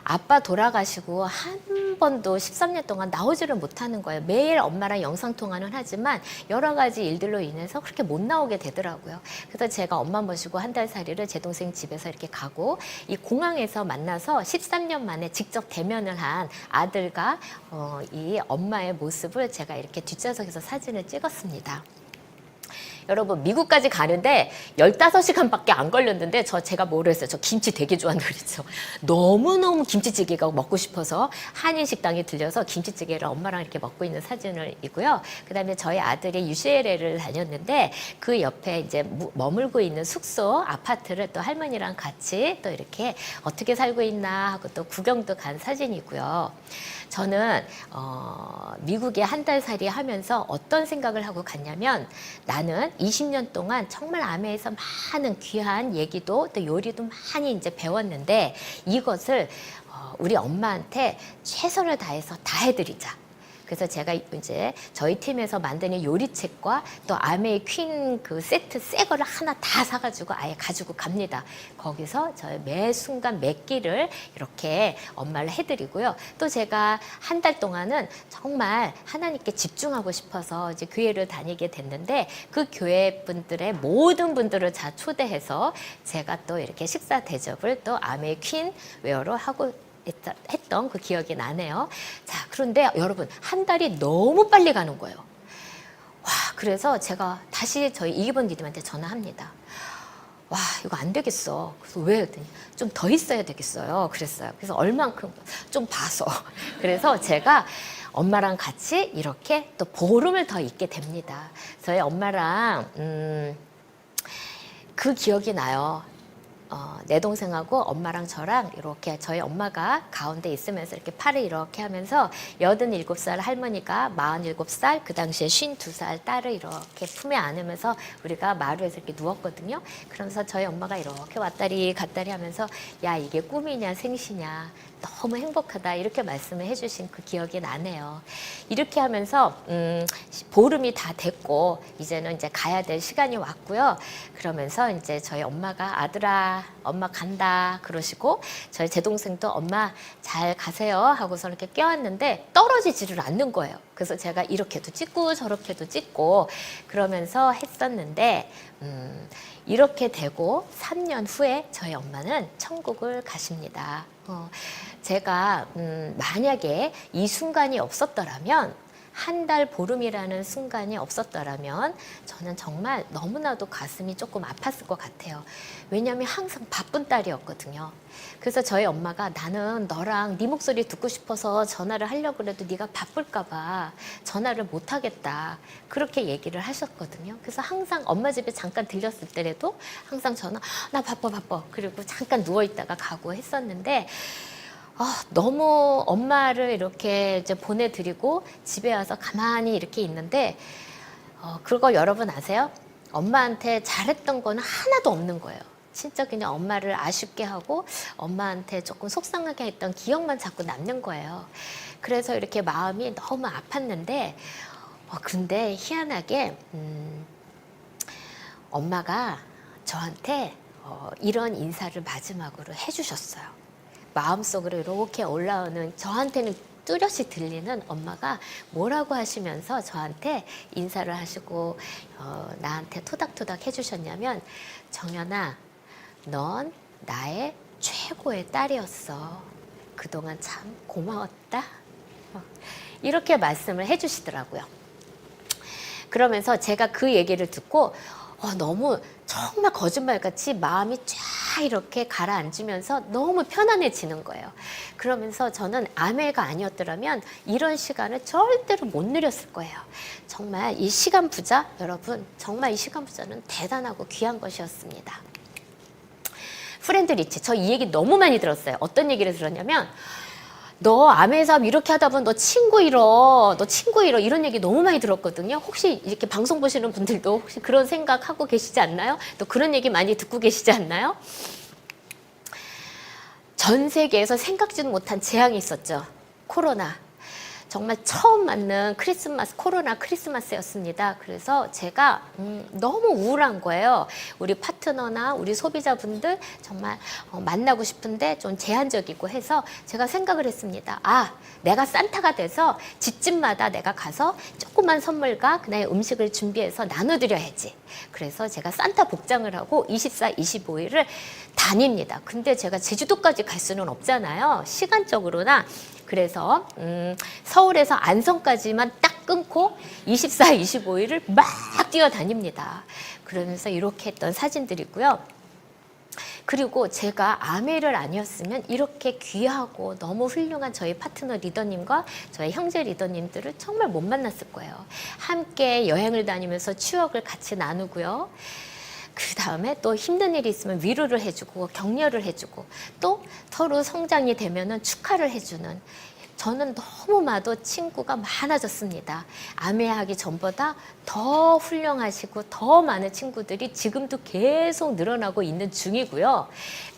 아빠 돌아가시고 한 번도 13년 동안 나오지를 못하는 거예요. 매일 엄마랑 영상통화는 하지만 여러 가지 일들로 인해서 그렇게 못 나오게 되더라고요. 그래서 제가 엄마 모시고 한 달 살이를 제 동생 집에서 이렇게 가고 이 공항에서 만나서 13년 만에 직접 대면을 한 아들과 이 엄마의 모습을 제가 이렇게 뒷좌석에서 사진을 찍었습니다. 여러분 미국까지 가는데 15시간밖에 안 걸렸는데 제가 뭐를 했어요? 저 김치 되게 좋아한다 그랬죠. 너무너무 김치찌개가 먹고 싶어서 한인식당에 들려서 김치찌개를 엄마랑 이렇게 먹고 있는 사진을 이고요. 그다음에 저희 아들이 UCLA를 다녔는데 그 옆에 이제 머물고 있는 숙소 아파트를 또 할머니랑 같이 또 이렇게 어떻게 살고 있나 하고 또 구경도 간 사진이고요. 저는 미국에 한 달 살이 하면서 어떤 생각을 하고 갔냐면 나는 20년 동안 정말 아메에서 많은 귀한 얘기도 또 요리도 많이 이제 배웠는데 이것을 우리 엄마한테 최선을 다해서 다 해드리자. 그래서 제가 이제 저희 팀에서 만드는 요리책과 또 아메이 퀸 그 세트 새 거를 하나 다 사가지고 아예 가지고 갑니다. 거기서 저의 매 순간 몇 끼를 이렇게 엄마를 해드리고요. 또 제가 한 달 동안은 정말 하나님께 집중하고 싶어서 이제 교회를 다니게 됐는데 그 교회 분들의 모든 분들을 다 초대해서 제가 또 이렇게 식사 대접을 또 아메이 퀸 웨어로 하고 했던 그 기억이 나네요. 자, 그런데 여러분 한 달이 너무 빨리 가는 거예요. 와, 그래서 제가 다시 저희 이기본 리더한테 전화합니다. 와, 이거 안 되겠어. 그래서 왜? 했더니 좀 더 있어야 되겠어요. 그랬어요. 그래서 얼만큼 좀 봐서. 그래서 제가 엄마랑 같이 이렇게 또 보름을 더 있게 됩니다. 저희 엄마랑 그 기억이 나요. 내 동생하고 엄마랑 저랑 이렇게 저희 엄마가 가운데 있으면서 이렇게 팔을 이렇게 하면서 87살 할머니가 47살 그 당시에 52살 딸을 이렇게 품에 안으면서 우리가 마루에서 이렇게 누웠거든요. 그러면서 저희 엄마가 이렇게 왔다리 갔다리 하면서 야 이게 꿈이냐 생시냐 너무 행복하다 이렇게 말씀을 해주신 그 기억이 나네요. 이렇게 하면서 보름이 다 됐고 이제는 이제 가야 될 시간이 왔고요. 그러면서 이제 저희 엄마가 아들아 엄마 간다 그러시고 제 동생도 엄마 잘 가세요 하고서 이렇게 껴안는데 떨어지지를 않는 거예요. 그래서 제가 이렇게도 찍고 저렇게도 찍고 그러면서 했었는데 이렇게 되고 3년 후에 저희 엄마는 천국을 가십니다. 제가 만약에 이 순간이 없었더라면 한 달 보름이라는 순간이 없었더라면 저는 정말 너무나도 가슴이 조금 아팠을 것 같아요. 왜냐하면 항상 바쁜 딸이었거든요. 그래서 저희 엄마가 나는 너랑 네 목소리 듣고 싶어서 전화를 하려고 해도 네가 바쁠까 봐 전화를 못 하겠다. 그렇게 얘기를 하셨거든요. 그래서 항상 엄마 집에 잠깐 들렸을 때라도 항상 전화 나 바빠 그리고 잠깐 누워있다가 가고 했었는데 너무 엄마를 이렇게 이제 보내드리고 집에 와서 가만히 이렇게 있는데 그거 여러분 아세요? 엄마한테 잘했던 거는 하나도 없는 거예요. 진짜 그냥 엄마를 아쉽게 하고 엄마한테 조금 속상하게 했던 기억만 자꾸 남는 거예요. 그래서 이렇게 마음이 너무 아팠는데 근데 희한하게 엄마가 저한테 이런 인사를 마지막으로 해주셨어요. 마음속으로 이렇게 올라오는 저한테는 뚜렷이 들리는 엄마가 뭐라고 하시면서 저한테 인사를 하시고 나한테 토닥토닥 해주셨냐면 정연아 넌 나의 최고의 딸이었어. 그동안 참 고마웠다. 이렇게 말씀을 해주시더라고요. 그러면서 제가 그 얘기를 듣고 너무 정말 거짓말같이 마음이 쫙 이렇게 가라앉으면서 너무 편안해지는 거예요. 그러면서 저는 아메가 아니었더라면 이런 시간을 절대로 못 누렸을 거예요. 정말 이 시간 부자, 여러분, 정말 이 시간 부자는 대단하고 귀한 것이었습니다. 프렌드 리치, 저 이 얘기 너무 많이 들었어요. 어떤 얘기를 들었냐면 너 아메 사업 이렇게 하다 보면 너 친구 잃어 이런 얘기 너무 많이 들었거든요. 혹시 이렇게 방송 보시는 분들도 혹시 그런 생각하고 계시지 않나요? 또 그런 얘기 많이 듣고 계시지 않나요? 전 세계에서 생각지도 못한 재앙이 있었죠. 코로나. 정말 처음 맞는 코로나 크리스마스였습니다. 그래서 제가 너무 우울한 거예요. 우리 파트너나 우리 소비자분들 정말 만나고 싶은데 좀 제한적이고 해서 제가 생각을 했습니다. 내가 산타가 돼서 집집마다 내가 가서 조그만 선물과 그날 음식을 준비해서 나눠드려야지. 그래서 제가 산타 복장을 하고 24, 25일을 다닙니다. 근데 제가 제주도까지 갈 수는 없잖아요. 시간적으로나. 그래서 서울에서 안성까지만 딱 끊고 24, 25일을 막 뛰어다닙니다. 그러면서 이렇게 했던 사진들이고요. 그리고 제가 아메를 아니었으면 이렇게 귀하고 너무 훌륭한 저희 파트너 리더님과 저희 형제 리더님들을 정말 못 만났을 거예요. 함께 여행을 다니면서 추억을 같이 나누고요. 그 다음에 또 힘든 일이 있으면 위로를 해주고 격려를 해주고 또 서로 성장이 되면은 축하를 해주는 저는 너무나도 친구가 많아졌습니다. 아메하기 전보다 더 훌륭하시고 더 많은 친구들이 지금도 계속 늘어나고 있는 중이고요.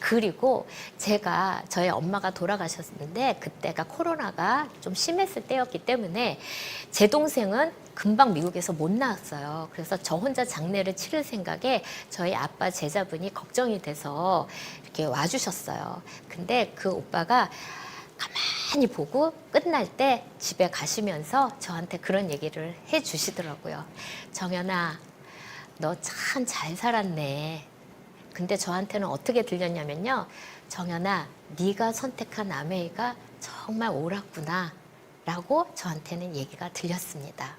그리고 제가 저희 엄마가 돌아가셨는데 그때가 코로나가 좀 심했을 때였기 때문에 제 동생은 금방 미국에서 못 나왔어요. 그래서 저 혼자 장례를 치를 생각에 저희 아빠 제자분이 걱정이 돼서 이렇게 와주셨어요. 근데 그 오빠가 가만히 보고 끝날 때 집에 가시면서 저한테 그런 얘기를 해 주시더라고요. 정연아, 너 참 잘 살았네. 근데 저한테는 어떻게 들렸냐면요. 정연아, 네가 선택한 아메이가 정말 옳았구나 라고 저한테는 얘기가 들렸습니다.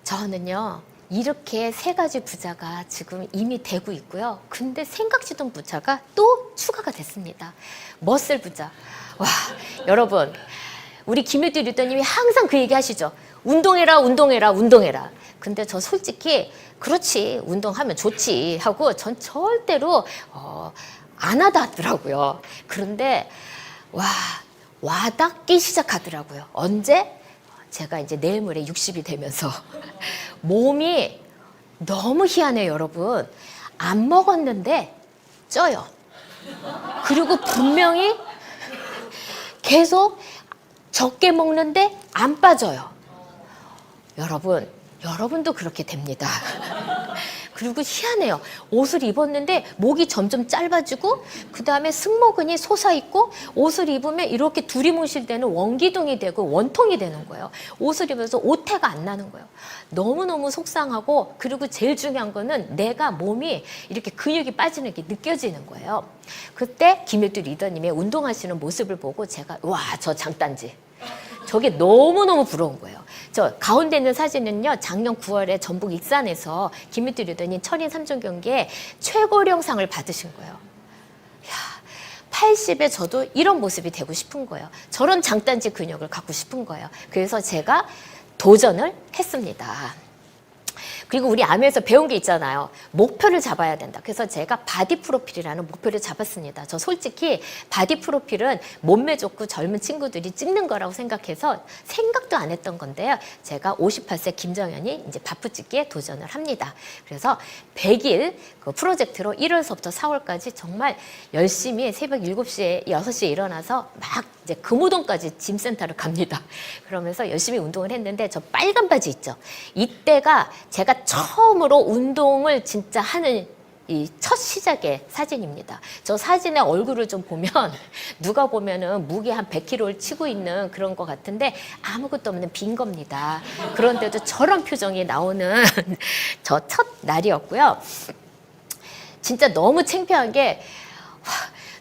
저는요. 이렇게 세 가지 부자가 지금 이미 되고 있고요. 근데 생각지도 부자가 또 추가가 됐습니다. 머슬 부자. 와, 여러분, 우리 김유디 리더님이 항상 그 얘기 하시죠. 운동해라, 운동해라, 운동해라. 근데 저 솔직히 그렇지, 운동하면 좋지 하고 전 절대로 안 하다 하더라고요. 그런데 와닿기 시작하더라고요. 언제? 제가 이제 내일 모레 60이 되면서 몸이 너무 희한해요, 여러분. 안 먹었는데 쪄요. 그리고 분명히 계속 적게 먹는데 안 빠져요. 여러분도 그렇게 됩니다. 그리고 희한해요. 옷을 입었는데 목이 점점 짧아지고 그 다음에 승모근이 솟아있고 옷을 입으면 이렇게 두리뭉실대는 원기둥이 되고 원통이 되는 거예요. 옷을 입어서 오태가 안 나는 거예요. 너무너무 속상하고 그리고 제일 중요한 거는 내가 몸이 이렇게 근육이 빠지는 게 느껴지는 거예요. 그때 김유디 리더님의 운동하시는 모습을 보고 제가 저 장단지. 저게 너무너무 부러운 거예요. 저 가운데 있는 사진은요. 작년 9월에 전북 익산에서 김유디 리더님 철인 3종 경기에 최고령상을 받으신 거예요. 80에 저도 이런 모습이 되고 싶은 거예요. 저런 장단지 근육을 갖고 싶은 거예요. 그래서 제가 도전을 했습니다. 그리고 우리 아메에서 배운 게 있잖아요. 목표를 잡아야 된다. 그래서 제가 바디 프로필이라는 목표를 잡았습니다. 저 솔직히 바디 프로필은 몸매 좋고 젊은 친구들이 찍는 거라고 생각해서 생각도 안 했던 건데요. 제가 58세 김정현이 이제 바프 찍기에 도전을 합니다. 그래서 100일 그 프로젝트로 1월서부터 4월까지 정말 열심히 새벽 7시에 6시에 일어나서 막 이제 금호동까지 짐센터를 갑니다. 그러면서 열심히 운동을 했는데 저 빨간 바지 있죠. 이때가 제가 처음으로 운동을 진짜 하는 이 첫 시작의 사진입니다. 저 사진의 얼굴을 좀 보면 누가 보면은 무게 한 100kg를 치고 있는 그런 것 같은데 아무것도 없는 빈 겁니다. 그런데도 저런 표정이 나오는 저 첫 날이었고요. 진짜 너무 창피한 게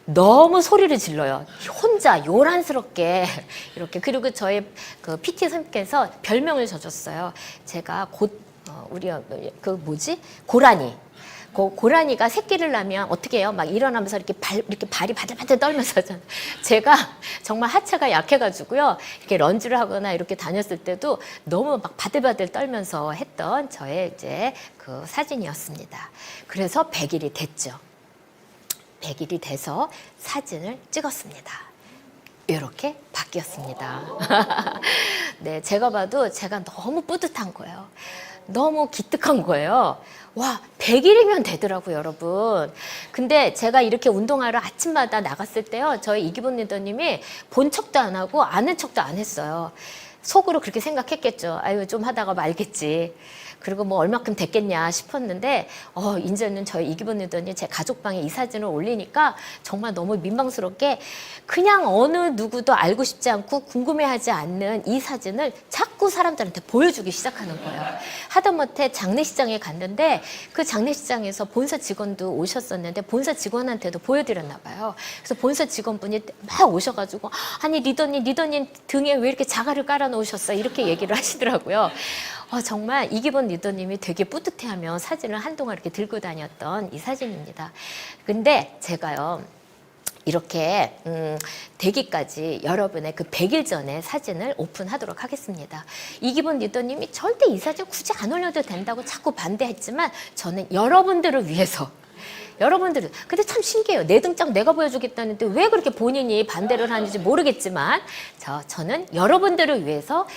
너무 소리를 질러요. 혼자 요란스럽게 이렇게. 그리고 저희 그 PT 선생님께서 별명을 줘줬어요. 제가 우리 그 뭐지? 고라니. 고라니가 새끼를 낳으면 어떻게 해요? 막 일어나면서 이렇게 발이 바들바들 떨면서 제가 정말 하체가 약해가지고요. 이렇게 런지를 하거나 이렇게 다녔을 때도 너무 막 바들바들 떨면서 했던 저의 이제 그 사진이었습니다. 그래서 100일이 됐죠. 100일이 돼서 사진을 찍었습니다. 이렇게 바뀌었습니다. 네, 제가 봐도 제가 너무 뿌듯한 거예요. 너무 기특한 거예요. 와, 100일이면 되더라고요, 여러분. 근데 제가 이렇게 운동하러 아침마다 나갔을 때요, 저희 이기본 리더님이 본 척도 안 하고 아는 척도 안 했어요. 속으로 그렇게 생각했겠죠. 아유, 좀 하다가 말겠지. 그리고 뭐 얼마큼 됐겠냐 싶었는데 이제는 저희 이기본 리더님 제 가족방에 이 사진을 올리니까 정말 너무 민망스럽게 그냥 어느 누구도 알고 싶지 않고 궁금해하지 않는 이 사진을 자꾸 사람들한테 보여주기 시작하는 거예요. 하다못해 장례식장에 갔는데 그 장례식장에서 본사 직원도 오셨었는데 본사 직원한테도 보여드렸나 봐요. 그래서 본사 직원분이 막 오셔가지고 아니 리더님 등에 왜 이렇게 자갈을 깔아놓으셨어요? 이렇게 얘기를 하시더라고요. 정말 이기본 리더님이 되게 뿌듯해하며 사진을 한동안 이렇게 들고 다녔던 이 사진입니다. 근데 제가요, 이렇게 되기까지 여러분의 그 100일 전에 사진을 오픈하도록 하겠습니다. 이기본 리더님이 절대 이 사진 굳이 안 올려도 된다고 자꾸 반대했지만 저는 여러분들을 위해서 근데 참 신기해요. 내 등짝 내가 보여주겠다는데 왜 그렇게 본인이 반대를 하는지 모르겠지만 저는 여러분들을 위해서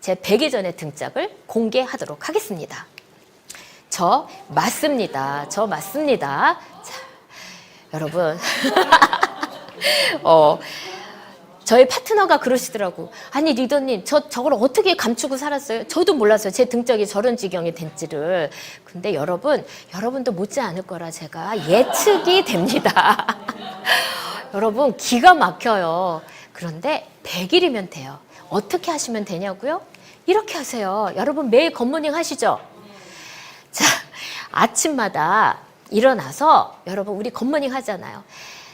제 100일 전의 등짝을 공개하도록 하겠습니다. 저 맞습니다. 자, 여러분. 저희 파트너가 그러시더라고. 아니 리더님 저걸 어떻게 감추고 살았어요? 저도 몰랐어요. 제 등짝이 저런 지경이 된지를. 근데 여러분도 못지 않을 거라 제가 예측이 됩니다. 여러분 기가 막혀요. 그런데 100일이면 돼요. 어떻게 하시면 되냐고요? 이렇게 하세요. 여러분 매일 굿모닝 하시죠? 자, 아침마다 일어나서 여러분 우리 굿모닝 하잖아요.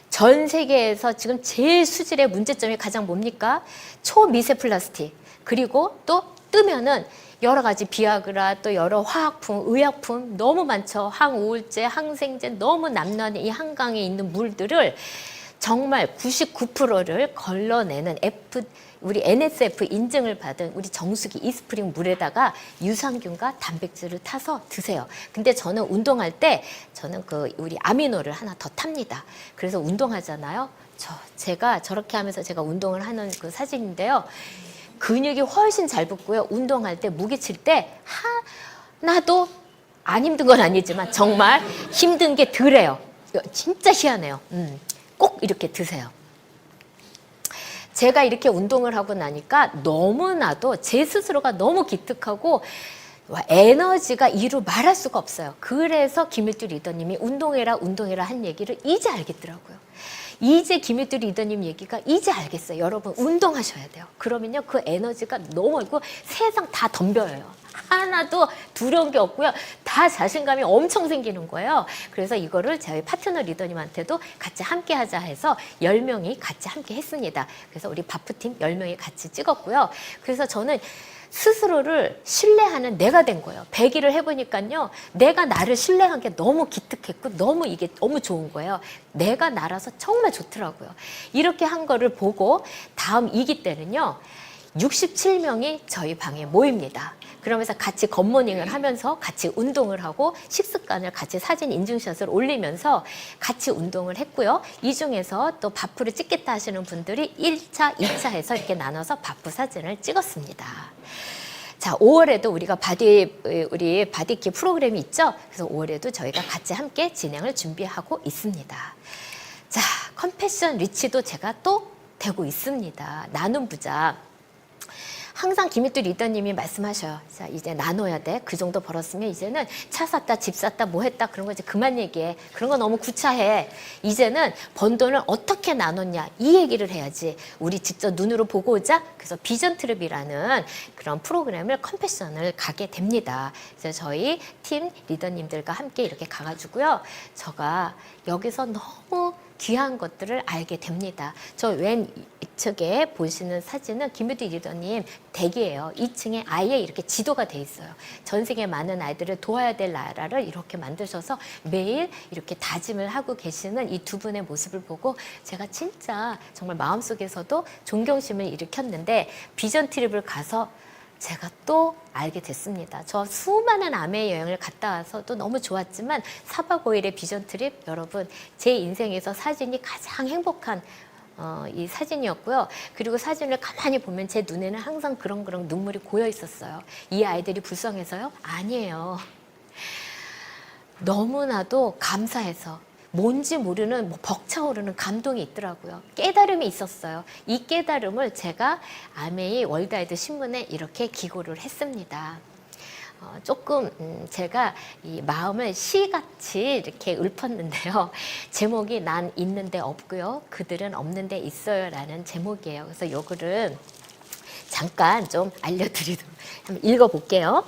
전 세계에서 지금 제일 수질의 문제점이 가장 뭡니까? 초미세 플라스틱. 그리고 또 뜨면은 여러 가지 비아그라 또 여러 화학품, 의약품 너무 많죠. 항우울제, 항생제 너무 남루한 이 한강에 있는 물들을 정말 99%를 걸러내는 우리 NSF 인증을 받은 우리 정수기 이스프링 물에다가 유산균과 단백질을 타서 드세요. 근데 저는 운동할 때 우리 아미노를 하나 더 탑니다. 그래서 운동하잖아요. 제가 저렇게 하면서 제가 운동을 하는 그 사진인데요. 근육이 훨씬 잘 붙고요. 운동할 때 무게 칠 때 하나도 안 힘든 건 아니지만 정말 힘든 게 덜해요. 진짜 희한해요. 꼭 이렇게 드세요. 제가 이렇게 운동을 하고 나니까 너무나도 제 스스로가 너무 기특하고 에너지가 이루 말할 수가 없어요. 그래서 김일두 리더님이 운동해라 한 얘기를 이제 알겠더라고요. 이제 김일두 리더님 얘기가 이제 알겠어요. 여러분 운동하셔야 돼요. 그러면요 그 에너지가 너무 있고 세상 다 덤벼요. 하나도 두려운 게 없고요. 다 자신감이 엄청 생기는 거예요. 그래서 이거를 저희 파트너 리더님한테도 같이 함께 하자 해서 10명이 같이 함께 했습니다. 그래서 우리 바프팀 10명이 같이 찍었고요. 그래서 저는 스스로를 신뢰하는 내가 된 거예요. 100일을 해보니까요. 내가 나를 신뢰한 게 너무 기특했고 이게 너무 좋은 거예요. 내가 나라서 정말 좋더라고요. 이렇게 한 거를 보고 다음 2기 때는요. 67명이 저희 방에 모입니다. 그러면서 같이 굿모닝을 하면서 같이 운동을 하고 식습관을 같이 사진 인증샷을 올리면서 같이 운동을 했고요. 이 중에서 또 바프를 찍겠다 하시는 분들이 1차, 2차 해서 이렇게 나눠서 바프 사진을 찍었습니다. 자, 5월에도 우리가 우리 바디키 프로그램이 있죠. 그래서 5월에도 저희가 같이 함께 진행을 준비하고 있습니다. 자, 컴패션 리치도 제가 또 되고 있습니다. 나눔 부자. 항상 김희뚜 리더님이 말씀하셔요. 자, 이제 나눠야 돼. 그 정도 벌었으면 이제는 차 샀다, 집 샀다, 뭐 했다 그런 거 이제 그만 얘기해. 그런 거 너무 구차해. 이제는 번 돈을 어떻게 나눴냐 이 얘기를 해야지. 우리 직접 눈으로 보고 오자. 그래서 비전 트립이라는 그런 프로그램을 컴패션을 가게 됩니다. 그래서 저희 팀 리더님들과 함께 이렇게 가가지고요. 제가 여기서 너무 귀한 것들을 알게 됩니다. 저 왼 이쪽에 보시는 사진은 김유디 리더님 댁이에요. 2층에 아예 이렇게 지도가 돼 있어요. 전 세계 많은 아이들을 도와야 될 나라를 이렇게 만드셔서 매일 이렇게 다짐을 하고 계시는 이 두 분의 모습을 보고 제가 진짜 정말 마음속에서도 존경심을 일으켰는데 비전 트립을 가서 제가 또 알게 됐습니다. 저 수많은 아메 여행을 갔다 와서도 너무 좋았지만 4박 5일의 비전 트립 여러분 제 인생에서 사진이 가장 행복한 이 사진이었고요. 그리고 사진을 가만히 보면 제 눈에는 항상 그렁그렁 눈물이 고여 있었어요. 이 아이들이 불쌍해서요? 아니에요. 너무나도 감사해서 뭔지 모르는 벅차오르는 감동이 있더라고요. 깨달음이 있었어요. 이 깨달음을 제가 아메이 월드아이드 신문에 이렇게 기고를 했습니다. 조금 제가 이 마음을 시같이 이렇게 읊었는데요. 제목이 난 있는데 없고요. 그들은 없는데 있어요 라는 제목이에요. 그래서 요거를 잠깐 좀 알려드리도록 한번 읽어볼게요.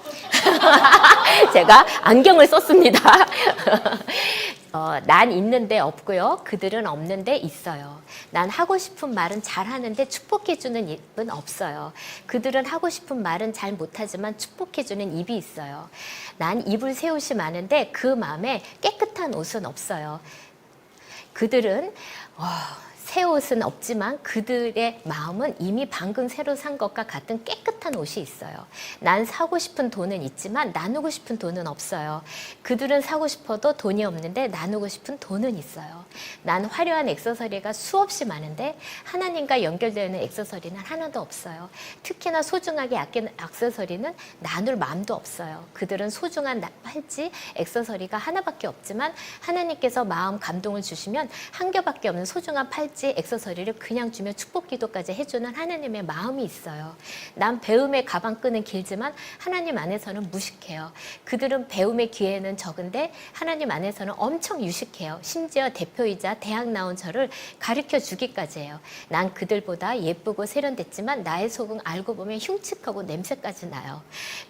제가 안경을 썼습니다. 난 있는데 없고요. 그들은 없는데 있어요. 난 하고 싶은 말은 잘하는데 축복해주는 입은 없어요. 그들은 하고 싶은 말은 잘 못하지만 축복해주는 입이 있어요. 난 입을 새 옷이 많은데 그 마음에 깨끗한 옷은 없어요. 그들은 새 옷은 없지만 그들의 마음은 이미 방금 새로 산 것과 같은 깨끗한 옷이 있어요. 난 사고 싶은 돈은 있지만 나누고 싶은 돈은 없어요. 그들은 사고 싶어도 돈이 없는데 나누고 싶은 돈은 있어요. 난 화려한 액세서리가 수없이 많은데 하나님과 연결되는 액세서리는 하나도 없어요. 특히나 소중하게 아끼는 액세서리는 나눌 마음도 없어요. 그들은 소중한 팔찌, 액세서리가 하나밖에 없지만 하나님께서 마음 감동을 주시면 한 겹밖에 없는 소중한 팔찌, 액세서리를 그냥 주며 축복 기도까지 해주는 하나님의 마음이 있어요. 난 배움의 가방끈은 길지만 하나님 안에서는 무식해요. 그들은 배움의 기회는 적은데 하나님 안에서는 엄청 유식해요. 심지어 대표이자 대학 나온 저를 가르쳐 주기까지 해요. 난 그들보다 예쁘고 세련됐지만 나의 속은 알고 보면 흉측하고 냄새까지 나요.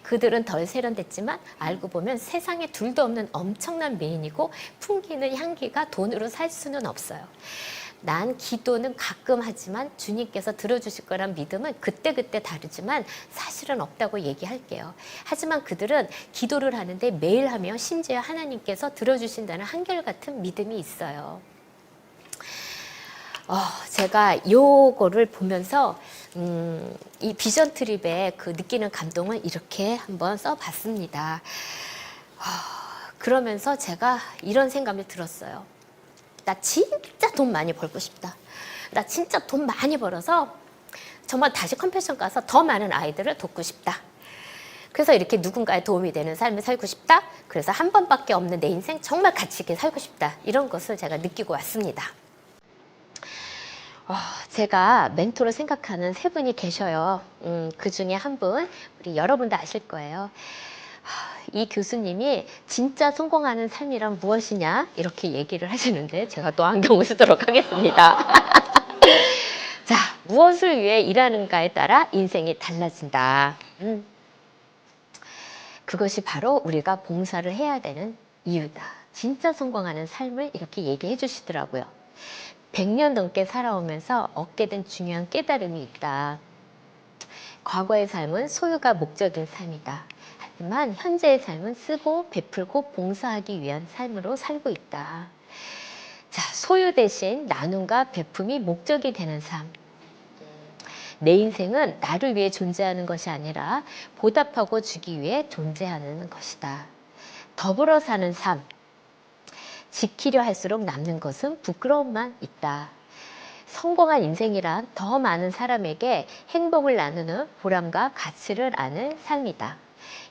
그들은 덜 세련됐지만 알고 보면 세상에 둘도 없는 엄청난 미인이고 풍기는 향기가 돈으로 살 수는 없어요. 난 기도는 가끔 하지만 주님께서 들어주실 거란 믿음은 그때그때 다르지만 사실은 없다고 얘기할게요. 하지만 그들은 기도를 하는데 매일 하며 심지어 하나님께서 들어주신다는 한결같은 믿음이 있어요. 제가 요거를 보면서 이 비전 트립의 그 느끼는 감동을 이렇게 한번 써봤습니다. 그러면서 제가 이런 생각이 들었어요. 나 진짜 돈 많이 벌고 싶다. 나 진짜 돈 많이 벌어서 정말 다시 컴패션 가서 더 많은 아이들을 돕고 싶다. 그래서 이렇게 누군가의 도움이 되는 삶을 살고 싶다. 그래서 한 번밖에 없는 내 인생 정말 가치 있게 살고 싶다. 이런 것을 제가 느끼고 왔습니다. 제가 멘토로 생각하는 세 분이 계셔요. 그 중에 한 분, 우리 여러분도 아실 거예요. 이 교수님이 진짜 성공하는 삶이란 무엇이냐 이렇게 얘기를 하시는데 제가 또 안경을 쓰도록 하겠습니다. 자, 무엇을 위해 일하는가에 따라 인생이 달라진다. 그것이 바로 우리가 봉사를 해야 되는 이유다. 진짜 성공하는 삶을 이렇게 얘기해 주시더라고요. 100년 넘게 살아오면서 얻게 된 중요한 깨달음이 있다. 과거의 삶은 소유가 목적인 삶이다. 하지만 현재의 삶은 쓰고 베풀고 봉사하기 위한 삶으로 살고 있다. 자, 소유 대신 나눔과 베품이 목적이 되는 삶. 내 인생은 나를 위해 존재하는 것이 아니라 보답하고 주기 위해 존재하는 것이다. 더불어 사는 삶. 지키려 할수록 남는 것은 부끄러움만 있다. 성공한 인생이란 더 많은 사람에게 행복을 나누는 보람과 가치를 아는 삶이다.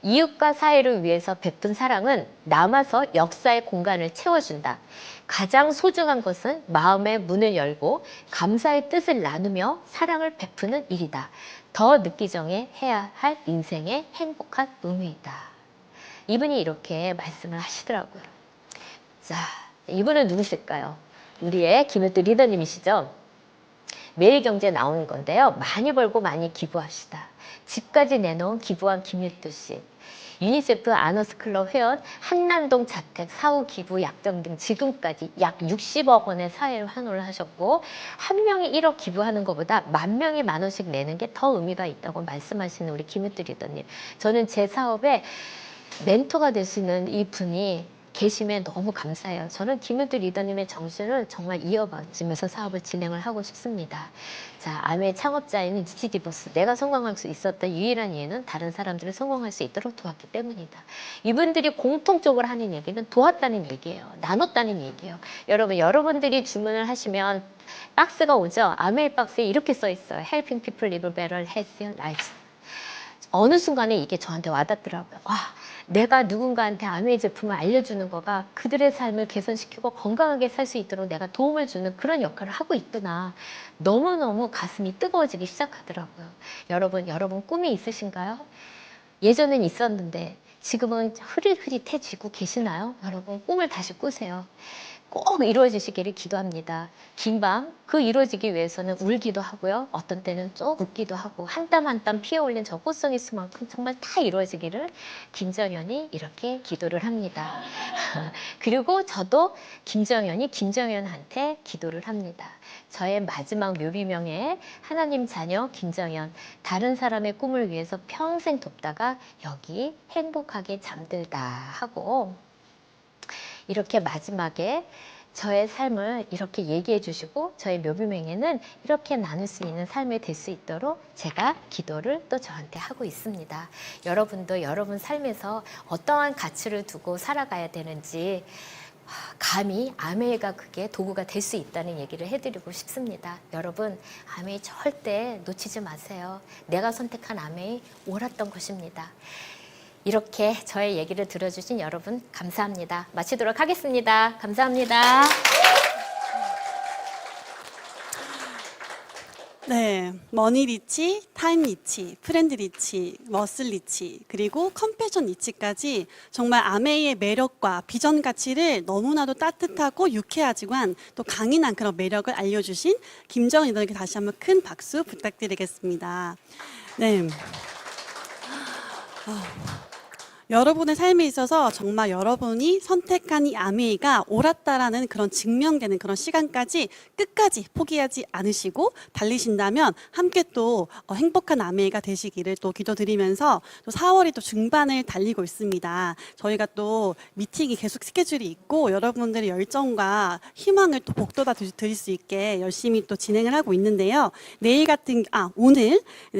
이웃과 사회를 위해서 베푼 사랑은 남아서 역사의 공간을 채워준다. 가장 소중한 것은 마음의 문을 열고 감사의 뜻을 나누며 사랑을 베푸는 일이다. 더 늦기 전에 해야 할 인생의 행복한 의미이다. 이분이 이렇게 말씀을 하시더라고요. 자, 이분은 누구실까요? 우리의 김효도 리더님이시죠? 매일경제 나오는 건데요. 많이 벌고 많이 기부합시다. 집까지 내놓은 기부한 김효도 씨. 유니세프 아너스클럽 회원, 한남동 자택 사후 기부 약정 등 지금까지 약 60억 원의 사회를 환호를 하셨고, 한 명이 1억 기부하는 것보다 10,000명이 10,000원씩 내는 게 더 의미가 있다고 말씀하시는 우리 김효도 리더님. 저는 제 사업에 멘토가 될 수 있는 이 분이 계심에 너무 감사해요. 저는 김효도 리더님의 정신을 정말 이어받으면서 사업을 진행을 하고 싶습니다. 자, 아메 창업자인 지티디버스. 내가 성공할 수 있었던 유일한 이유는 다른 사람들을 성공할 수 있도록 도왔기 때문이다. 이분들이 공통적으로 하는 얘기는 도왔다는 얘기예요. 나눴다는 얘기예요. 여러분, 여러분들이 주문을 하시면 박스가 오죠. 아메이 박스에 이렇게 써 있어요. Helping people live better, healthier lives. 어느 순간에 이게 저한테 와닿더라고요. 와, 내가 누군가한테 아메이 제품을 알려주는 거가 그들의 삶을 개선시키고 건강하게 살 수 있도록 내가 도움을 주는 그런 역할을 하고 있구나. 너무너무 가슴이 뜨거워지기 시작하더라고요. 여러분 꿈이 있으신가요? 예전엔 있었는데 지금은 흐릿흐릿해지고 계시나요? 여러분 꿈을 다시 꾸세요. 꼭 이루어지시기를 기도합니다. 긴 밤, 그 이루어지기 위해서는 울기도 하고요. 어떤 때는 쭉 웃기도 하고 한 땀 한 땀 피어 올린 저 꽃송이 수만큼 정말 다 이루어지기를 김정연이 이렇게 기도를 합니다. 그리고 저도 김정연한테 기도를 합니다. 저의 마지막 묘비명에 하나님 자녀 김정연, 다른 사람의 꿈을 위해서 평생 돕다가 여기 행복하게 잠들다 하고, 이렇게 마지막에 저의 삶을 이렇게 얘기해 주시고 저의 묘비명에는 이렇게 나눌 수 있는 삶이 될 수 있도록 제가 기도를 또 저한테 하고 있습니다. 여러분도 여러분 삶에서 어떠한 가치를 두고 살아가야 되는지 감히 아메이가 그게 도구가 될 수 있다는 얘기를 해드리고 싶습니다. 여러분, 아메이 절대 놓치지 마세요. 내가 선택한 아메이 옳았던 것입니다. 이렇게 저의 얘기를 들어주신 여러분 감사합니다. 마치도록 하겠습니다. 감사합니다. 네, 머니 리치, 타임 리치, 프렌드 리치, 머슬 리치, 그리고 컴패션 리치까지 정말 아메이의 매력과 비전 가치를 너무나도 따뜻하고 유쾌하지만 또 강인한 그런 매력을 알려주신 김정은 리더에게 다시 한번 큰 박수 부탁드리겠습니다. 네. 여러분의 삶에 있어서 정말 여러분이 선택한 이 아메이가 옳았다라는 그런 증명되는 그런 시간까지 끝까지 포기하지 않으시고 달리신다면 함께 또 행복한 아메이가 되시기를 또 기도드리면서 또 4월이 또 중반을 달리고 있습니다. 저희가 또 미팅이 계속 스케줄이 있고 여러분들의 열정과 희망을 또 복돋아 드릴 수 있게 열심히 또 진행을 하고 있는데요.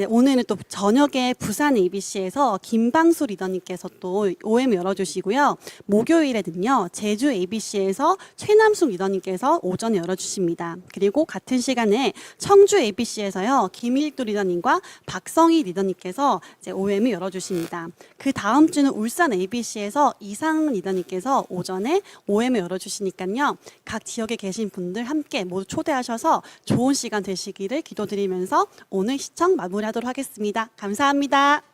오늘은 또 저녁에 부산 ABC에서 김방수 리더님께서 또 OM 열어주시고요. 목요일에는요, 제주 ABC에서 최남숙 리더님께서 오전에 열어주십니다. 그리고 같은 시간에 청주 ABC에서요, 김일도 리더님과 박성희 리더님께서 이제 OM을 열어주십니다. 그 다음 주는 울산 ABC에서 이상 리더님께서 오전에 OM을 열어주시니까요, 각 지역에 계신 분들 함께 모두 초대하셔서 좋은 시간 되시기를 기도드리면서 오늘 시청 마무리하도록 하겠습니다. 감사합니다.